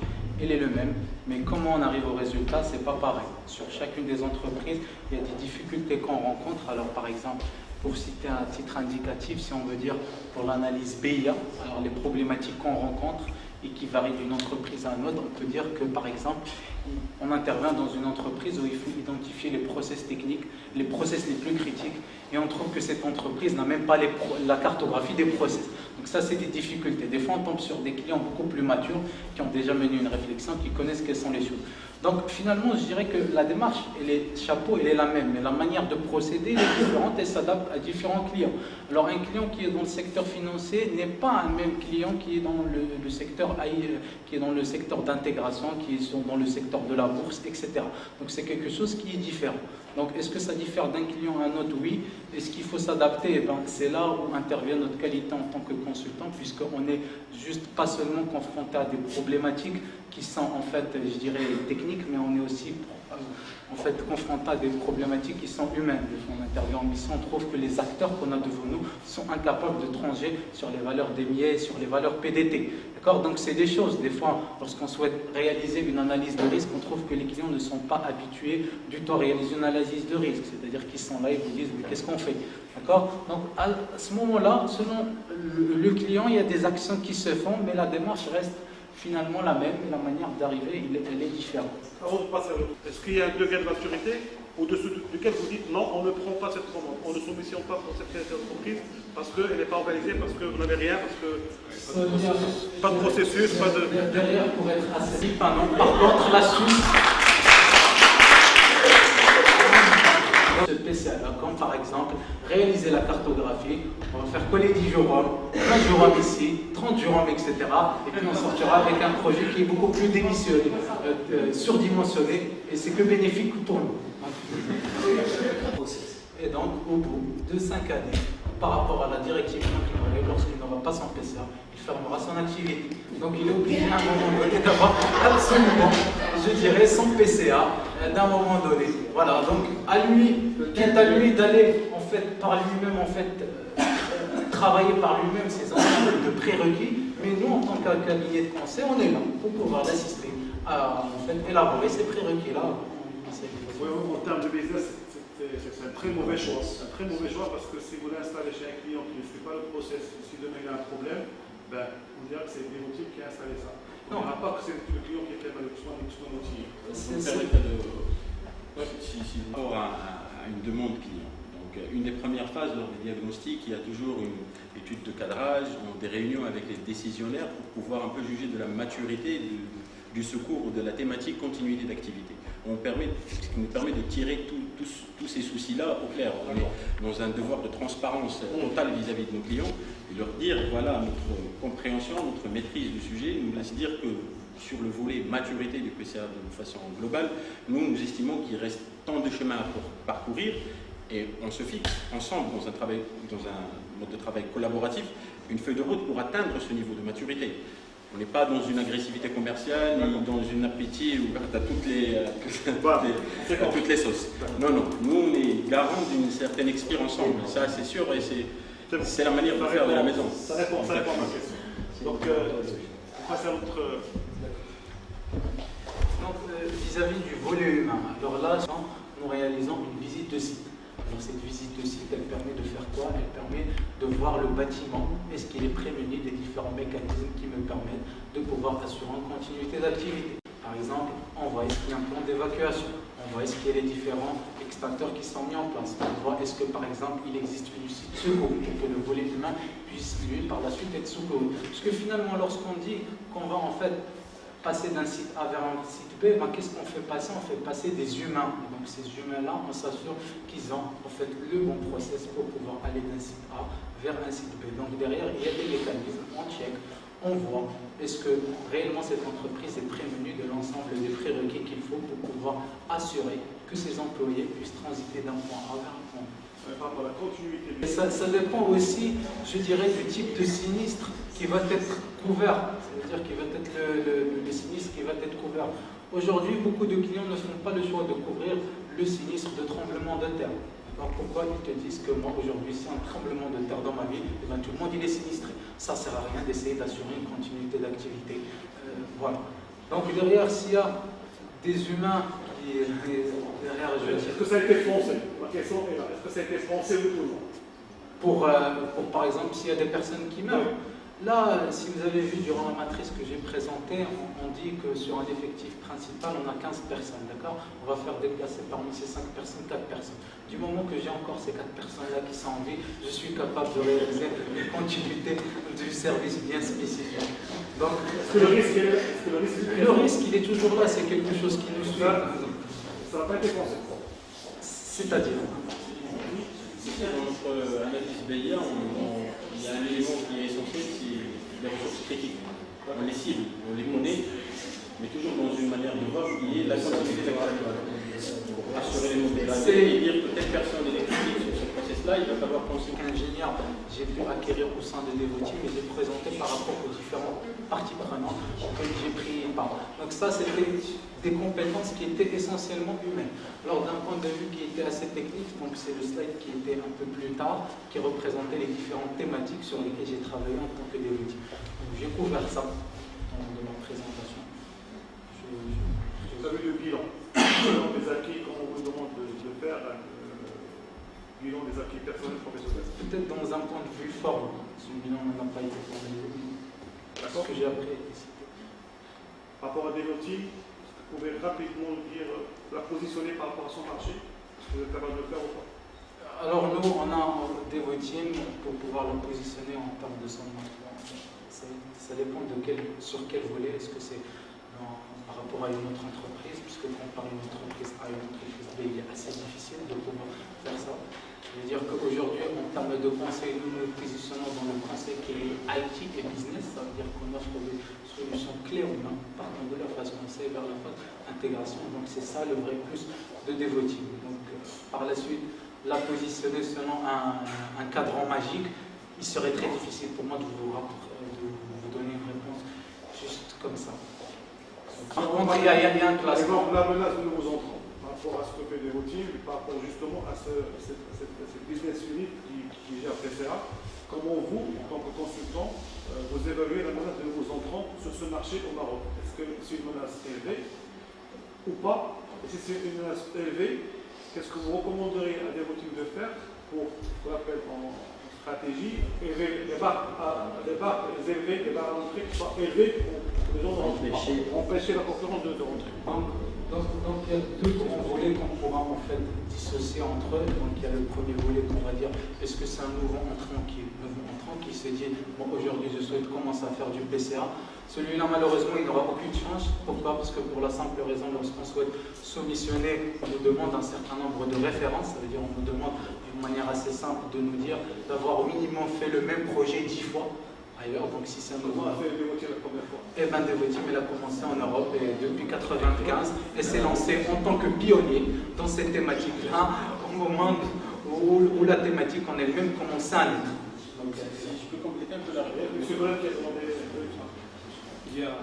elle est le même, mais comment on arrive au résultat, c'est pas pareil. Sur chacune des entreprises, il y a des difficultés qu'on rencontre. Alors par exemple, pour citer un titre indicatif, si on veut dire pour l'analyse BIA, alors les problématiques qu'on rencontre et qui varient d'une entreprise à une autre, on peut dire que par exemple, on intervient dans une entreprise où il faut identifier les process techniques, les process les plus critiques, et on trouve que cette entreprise n'a même pas la cartographie des process. Donc ça, c'est des difficultés. Des fois, on tombe sur des clients beaucoup plus matures qui ont déjà mené une réflexion, qui connaissent quelles sont les choses. Donc finalement, je dirais que la démarche, elle est la même, mais la manière de procéder est différente et s'adapte à différents clients. Alors un client qui est dans le secteur financier n'est pas un même client qui est dans le secteur AI, qui est dans le secteur d'intégration, qui est dans le secteur de la bourse, etc. Donc c'est quelque chose qui est différent. Donc est-ce que ça diffère d'un client à un autre? Oui. Est-ce qu'il faut s'adapter? C'est là où intervient notre qualité en tant que consultant, puisqu'on n'est juste pas seulement confronté à des problématiques qui sont en fait, je dirais, techniques, mais on est aussi en fait confronté à des problématiques qui sont humaines. Des fois, on intervient en mission, on trouve que les acteurs qu'on a devant nous sont incapables de trancher sur les valeurs DMIA, sur les valeurs PDT. D'accord? Donc c'est des choses, des fois, lorsqu'on souhaite réaliser une analyse de risque, on trouve que les clients ne sont pas habitués du tout à réaliser une analyse de risque. C'est-à-dire qu'ils sont là et vous disent, mais qu'est-ce qu'on fait? D'accord? Donc à ce moment-là, selon le client, il y a des actions qui se font, mais la démarche reste finalement la même, et la manière d'arriver, elle est différente. Avant de passer à l'autre, est-ce qu'il y a un degré de maturité au-dessus duquel vous dites non, on ne prend pas cette commande, on ne soumissionne pas pour cette entreprise parce qu'elle n'est pas organisée, parce que vous n'avez rien, parce que pas de processus, pas de... Derrière, pour être assez non. Par contre, la Suisse, ce PCA-là, comme par exemple réaliser la cartographie, on va faire coller 10 jurums, 20 jurums ici, 30 jurums, etc. Et puis on sortira avec un projet qui est beaucoup plus démissionné, surdimensionné, et c'est que bénéfique pour nous. Et donc, au bout de 5 années, par rapport à la directive climatique, lorsqu'il n'aura pas son PCA, il fermera son activité. Donc il est obligé à un moment donné d'avoir absolument, je dirais, son PCA d'un moment donné. Voilà, donc à lui, qui est à lui d'aller en fait par lui-même travailler par lui-même ses ensembles de prérequis, mais nous en tant que cabinet de conseil, on est là pour pouvoir l'assister à en fait élaborer ces prérequis-là. En termes de business, C'est un très mauvais choix. Un très mauvais choix parce que si vous l'installez chez un client qui ne suit pas le process, si demain il y a un problème, ben, on dira que c'est Devoteam qui a installé ça. On ne dira pas que c'est le client qui a fait le soin outil. Vous me permettez de... Si par rapport à une demande client. Donc, une des premières phases lors des diagnostics, il y a toujours une étude de cadrage, des réunions avec les décisionnaires pour pouvoir un peu juger de la maturité du secours ou de la thématique continuité d'activité. Ce qui nous permet de tirer tous ces soucis-là au clair. On est dans un devoir de transparence totale vis-à-vis de nos clients et leur dire, voilà, notre compréhension, notre maîtrise du sujet nous laisse dire que sur le volet maturité du PCA de façon globale, nous estimons qu'il reste tant de chemin à parcourir et on se fixe ensemble dans un mode de travail collaboratif une feuille de route pour atteindre ce niveau de maturité. On n'est pas dans une agressivité commerciale, ni dans une appétit ouverte à toutes les sauces. Non, non. Nous, on est garant d'une certaine expérience ensemble. Ça, c'est sûr, et c'est la manière de faire de la maison. Ça répond à ma question. Donc, on passe à l'autre. Donc, vis-à-vis du volet humain, alors là, nous réalisons une visite de site. Alors cette visite de site, elle permet de faire quoi? Elle permet de voir le bâtiment, est-ce qu'il est prémuni des différents mécanismes qui me permettent de pouvoir assurer une continuité d'activité. Par exemple, on voit est-ce qu'il y a un plan d'évacuation, on voit est-ce qu'il y a les différents extincteurs qui sont mis en place, on voit est-ce que par exemple il existe une issue de secours pour que le volet humain puisse lui par la suite être secouru. Parce que finalement, lorsqu'on dit qu'on va en fait passer d'un site A vers un site B, ben, qu'est-ce qu'on fait passer? On fait passer des humains. Et donc ces humains-là, on s'assure qu'ils ont en fait le bon process pour pouvoir aller d'un site A vers un site B. Donc derrière, il y a des mécanismes, on check, on voit est-ce que réellement cette entreprise est prévenue de l'ensemble des prérequis qu'il faut pour pouvoir assurer que ses employés puissent transiter d'un point A vers un point B. Par rapport à la continuité. Et ça dépend aussi, je dirais, du type de sinistre qui va être couvert. C'est-à-dire qu'il va être le sinistre qui va être couvert. Aujourd'hui, beaucoup de clients ne font pas le choix de couvrir le sinistre de tremblement de terre. Alors pourquoi ils te disent que moi, aujourd'hui, c'est un tremblement de terre dans ma ville, et bien tout le monde il est sinistré. Ça ne sert à rien d'essayer d'assurer une continuité d'activité. Voilà. Donc derrière, s'il y a des humains qui... derrière, je veux dire... Est-ce que ça a été foncé? Ma question est là. Est-ce que ça a été foncé ou non? Pour par exemple, s'il y a des personnes qui meurent. Là, si vous avez vu durant la matrice que j'ai présentée, on dit que sur un effectif principal, on a 15 personnes, d'accord? On va faire déplacer parmi ces 5 personnes, 4 personnes. Du moment que j'ai encore ces 4 personnes-là qui sont en vie, je suis capable de réaliser une continuité du service bien spécifique. Donc, le risque, il est toujours là, c'est quelque chose qui nous suit. Ça n'a pas été foncé. C'est-à-dire dans notre analyse BIA, il y a un élément qui est essentiel, c'est les ressources critiques. On les cible, on les connaît, mais toujours dans une manière de voir qui est la continuité d'activité. Pour assurer les modèles et dire que telle personne est critique sur ce process-là, il va falloir penser qu'ingénieur, j'ai pu acquérir au sein de Devoteam et j'ai présenté par rapport aux différentes parties prenantes que j'ai pris part. Donc ça, c'était des compétences qui étaient essentiellement humaines. Alors d'un point de vue qui était assez technique, donc c'est le slide qui était un peu plus tard, qui représentait les différentes thématiques sur lesquelles j'ai travaillé en tant que Devoteam. Donc j'ai couvert ça dans ma présentation. Vous avez le bilan. Le bilan des acquis, comme on vous demande de faire, bilan des acquis personnels professionnels. Peut-être dans un point de vue forme, ce bilan n'a pas été formalisé. Ce que j'ai appris ici. Par rapport à Devoteam, vous pouvez rapidement dire, la positionner par rapport à son marché? Est-ce que vous êtes capable de le faire ou pas? Alors nous, on a Devoteam pour pouvoir le positionner en termes de son marché. Ça dépend sur quel volet. Est-ce que c'est par rapport à une autre entreprise, puisque comparer une entreprise A une entreprise B, il est assez difficile de pouvoir faire ça. Je veux dire qu'aujourd'hui, en termes de conseil, nous nous positionnons dans le conseil qui est IT et business. Ça veut dire qu'on offre des solutions clés en main, partant de la phase conseil vers la phase intégration. Donc c'est ça le vrai plus de Devoteam. Donc par la suite, la positionner selon un cadran magique, il serait très difficile pour moi de vous donner une réponse juste comme ça. Par contre, il y a un classement. La menace de nouveaux entrants par rapport à ce que fait Devoteam, par rapport justement à cette business unit qui gère PCA, comment vous, en tant que consultant, vous évaluez la menace de nouveaux entrants sur ce marché au Maroc? Est-ce que c'est une menace élevée ou pas? Et si c'est une menace élevée, qu'est-ce que vous recommanderiez à Devoteam de faire pour, ce qu'on appelle en stratégie, élever des barres élevées, des barres à l'entrée qui soient élevées pour les gens de rentrer, empêcher la concurrence de rentrer. Donc il y a deux grands volets qu'on pourra en fait dissocier entre eux. Donc il y a le premier volet qu'on va dire, est-ce que c'est un nouveau entrant qui s'est dit, bon aujourd'hui je souhaite commencer à faire du PCA. Celui-là malheureusement il n'aura aucune chance. Pourquoi? Parce que pour la simple raison, lorsqu'on souhaite soumissionner, on nous demande un certain nombre de références. Ça veut dire on nous demande d'une manière assez simple de nous dire d'avoir au minimum fait le même projet 10 fois. Ailleurs, donc si c'est un nouveau. On a fait Devoteam la première fois. Eh bien, Devoteam, il a commencé en Europe et depuis 1995 et s'est lancé en tant que pionnier dans cette thématique-là au moment où la thématique en elle-même commençait à naître. Donc, si je peux compléter un peu la réponse. Monsieur Colin qui a demandé. Il y a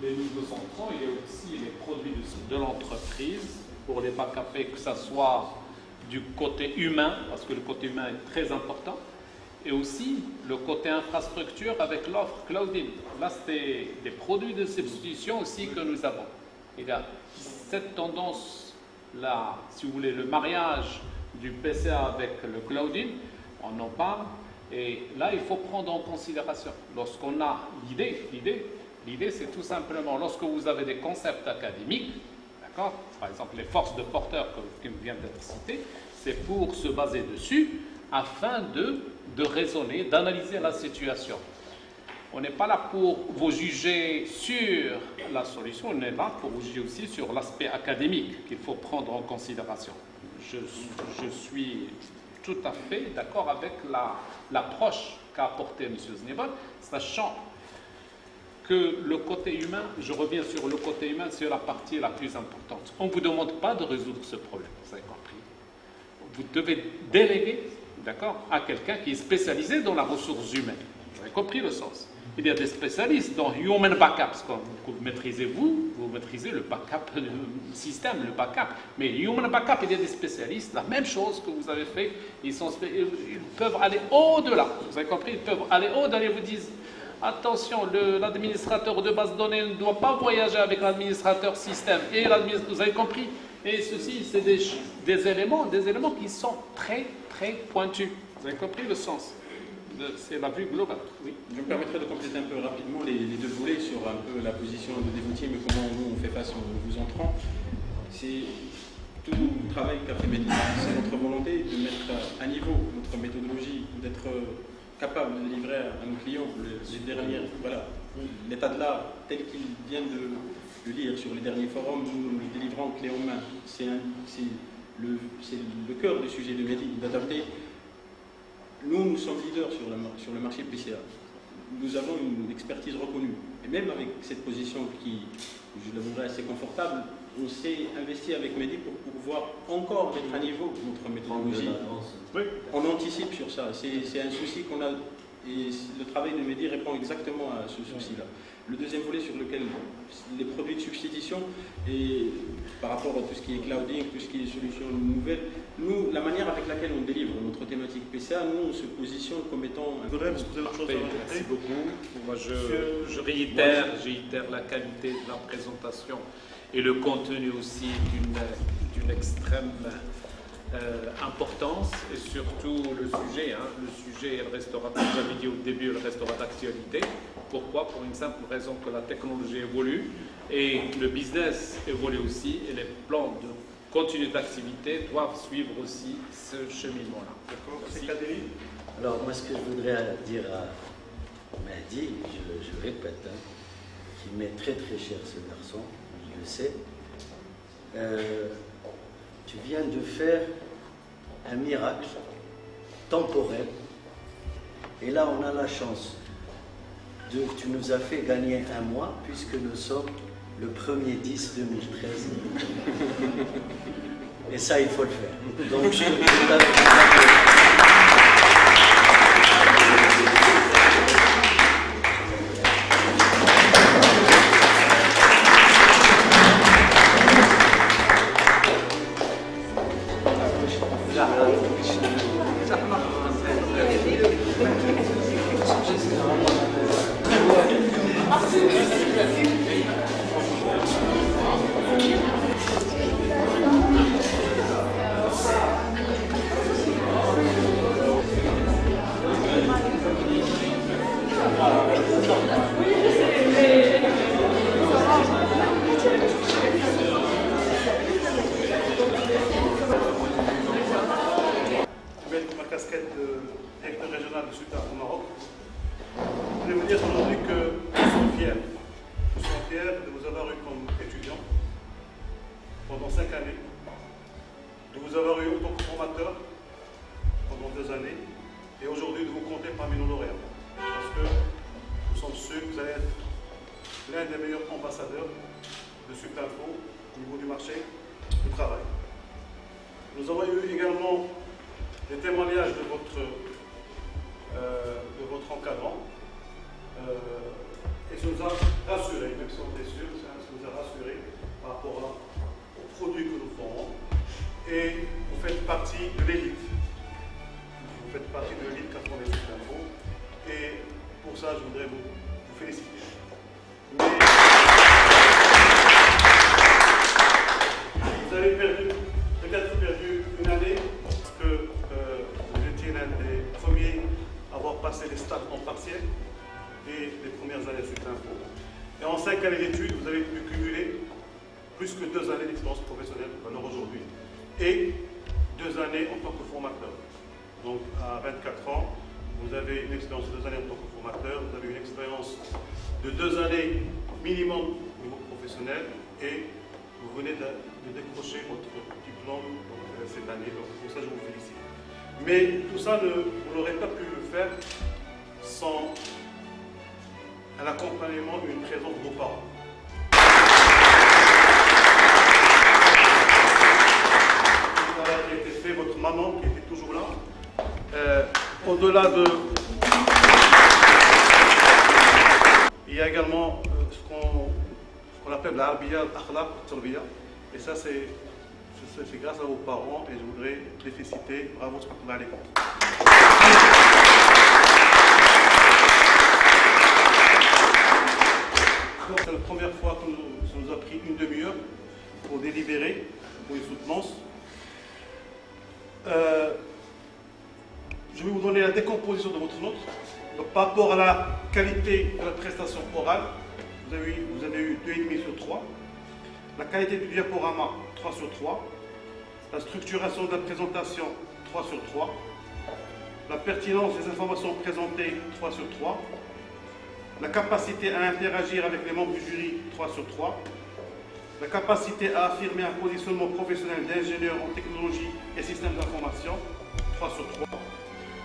les nouveaux entrants, il y a aussi les produits de l'entreprise pour les backuper, que ce soit du côté humain, parce que le côté humain est très important, et aussi le côté infrastructure avec l'offre Cloudin. Là, c'est des produits de substitution aussi que nous avons. Il y a cette tendance-là, si vous voulez, le mariage du PCA avec le Cloudin, on en parle, et là, il faut prendre en considération. Lorsqu'on a l'idée, c'est tout simplement, lorsque vous avez des concepts académiques, d'accord, par exemple les forces de porteur qui viennent d'être citées, c'est pour se baser dessus afin de raisonner, d'analyser la situation. On n'est pas là pour vous juger sur la solution, on est là pour vous juger aussi sur l'aspect académique qu'il faut prendre en considération. Je suis tout à fait d'accord avec l'approche qu'a apportée M. Znebol, sachant que le côté humain, je reviens sur le côté humain, c'est la partie la plus importante. On ne vous demande pas de résoudre ce problème, vous avez compris. Vous devez déléguer, d'accord, à quelqu'un qui est spécialisé dans la ressource humaine. Vous avez compris le sens. Il y a des spécialistes dans Human Backups, que vous maîtrisez vous maîtrisez le backup, le système, le backup. Mais Human Backup, il y a des spécialistes, la même chose que vous avez fait, ils peuvent aller au-delà. Vous avez compris, ils peuvent aller au-delà et vous disent, attention, l'administrateur de base de données ne doit pas voyager avec l'administrateur système. Et vous avez compris. Et ceci, c'est des éléments qui sont très, très pointus. Vous avez compris le sens. C'est la vue globale. Oui. Je me permettrai de compléter un peu rapidement les deux volets sur un peu la position de Devoteam et comment nous on fait face aux nouveaux entrants. C'est tout le travail qu'a fait Mehdi. C'est notre volonté de mettre à niveau notre méthodologie, d'être capable de livrer à nos clients les dernières, voilà, l'état de l'art tel qu'il vient de le lire sur les derniers forums, nous le délivrons clé en main. C'est le cœur du sujet de Mehdi, d'adapter. Nous sommes leaders sur le marché PCA. Nous avons une expertise reconnue. Et même avec cette position qui, je l'avouerai, assez confortable, on s'est investi avec Mehdi pour pouvoir encore mettre à niveau notre méthodologie. Oui. On anticipe sur ça. C'est un souci qu'on a. Et le travail de Mehdi répond exactement à ce souci-là. Le deuxième volet sur lequel les produits de substitution et par rapport à tout ce qui est clouding, tout ce qui est solutions nouvelles, nous, la manière avec laquelle on délivre notre thématique PCA, nous, on se positionne comme étant... Merci beaucoup. Moi, je réitère la qualité de la présentation et le contenu aussi d'une extrême importance et surtout le sujet. Le sujet, elle restera, comme j'avais dit au début, elle restera d'actualité. Pourquoi? Pour une simple raison que la technologie évolue et le business évolue aussi et les plans de continuité d'activité doivent suivre aussi ce cheminement-là. D'accord. C'est Kaderi. Alors moi ce que je voudrais dire à Mehdi, je répète, qui m'est très très cher ce garçon, je le sais, tu viens de faire un miracle temporel et là on a la chance tu nous as fait gagner un mois puisque nous sommes le 1er 10 2013 et ça il faut le faire, donc je casquette de directeur régional de Sultan au Maroc. Je voulais vous dire aujourd'hui que nous sommes fiers. Nous sommes fiers de vous avoir eu comme étudiant pendant 5 années, de vous avoir eu en tant que formateur pendant 2 années, et aujourd'hui de vous compter parmi nos lauréats. Parce que nous sommes sûrs que vous allez être l'un des meilleurs ambassadeurs de Supinfo au niveau du marché du travail. Nous avons eu également des témoignages de votre encadrant et ça nous a rassurés, même si on était sûrs, ça nous a rassurés par rapport aux produits que nous formons. Et vous faites partie de l'élite. Vous faites partie de l'élite 90 Supinfo. Et pour ça, je voudrais vous féliciter. Mais vous avez peut-être perdu une année parce que vous étiez l'un des premiers à avoir passé les stades en partiel et les premières années Supinfo. Et en 5 années d'études, vous avez pu cumuler plus que 2 années d'expérience professionnelle, alors aujourd'hui, et 2 années en tant que formateur. Donc à 24 ans, vous avez une expérience de 2 années en tant que formateur, vous avez une expérience de 2 années minimum au niveau professionnel et vous venez de décrocher votre diplôme cette année. Donc pour ça, je vous félicite. Mais tout ça, vous n'aurez pas pu le faire sans un accompagnement, une présence de vos parents. Le travail qui a été fait, votre maman qui était toujours là. Au-delà de... Il y a également ce qu'on appelle la Arbiya, l'Akhlaq, Tarbiya. Et ça, c'est grâce à vos parents et je voudrais les féliciter. Bravo, à l'école. C'est la première fois que ça nous a pris une demi-heure pour délibérer, pour une soutenance. Je vais vous donner la décomposition de votre note. Donc, par rapport à la qualité de la prestation orale, vous avez eu 2,5 sur 3. La qualité du diaporama, 3 sur 3. La structuration de la présentation, 3 sur 3. La pertinence des informations présentées, 3 sur 3. La capacité à interagir avec les membres du jury, 3 sur 3. La capacité à affirmer un positionnement professionnel d'ingénieur en technologie et systèmes d'information, 3 sur 3.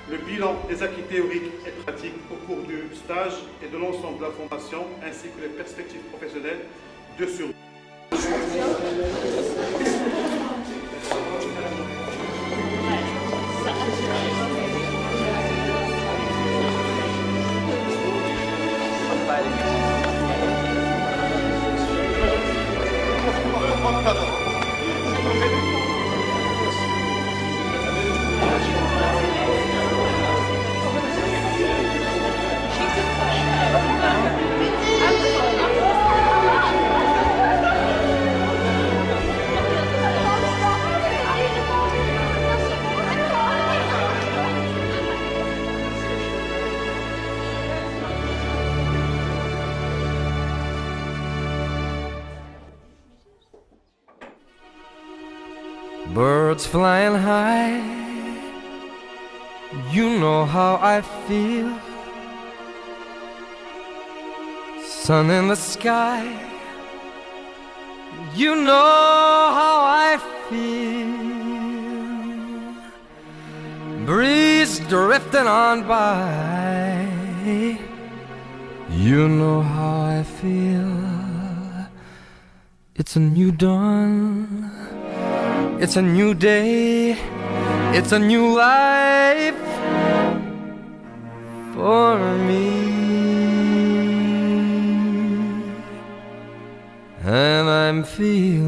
Le bilan des acquis théoriques et pratiques au cours du stage et de l'ensemble de la formation, ainsi que les perspectives professionnelles, 2 sur 2. Birds flying high, you know how I feel. Sun in the sky, you know how I feel. Breeze drifting on by, you know how I feel. It's a new dawn, it's a new day, it's a new life for me. And I'm feeling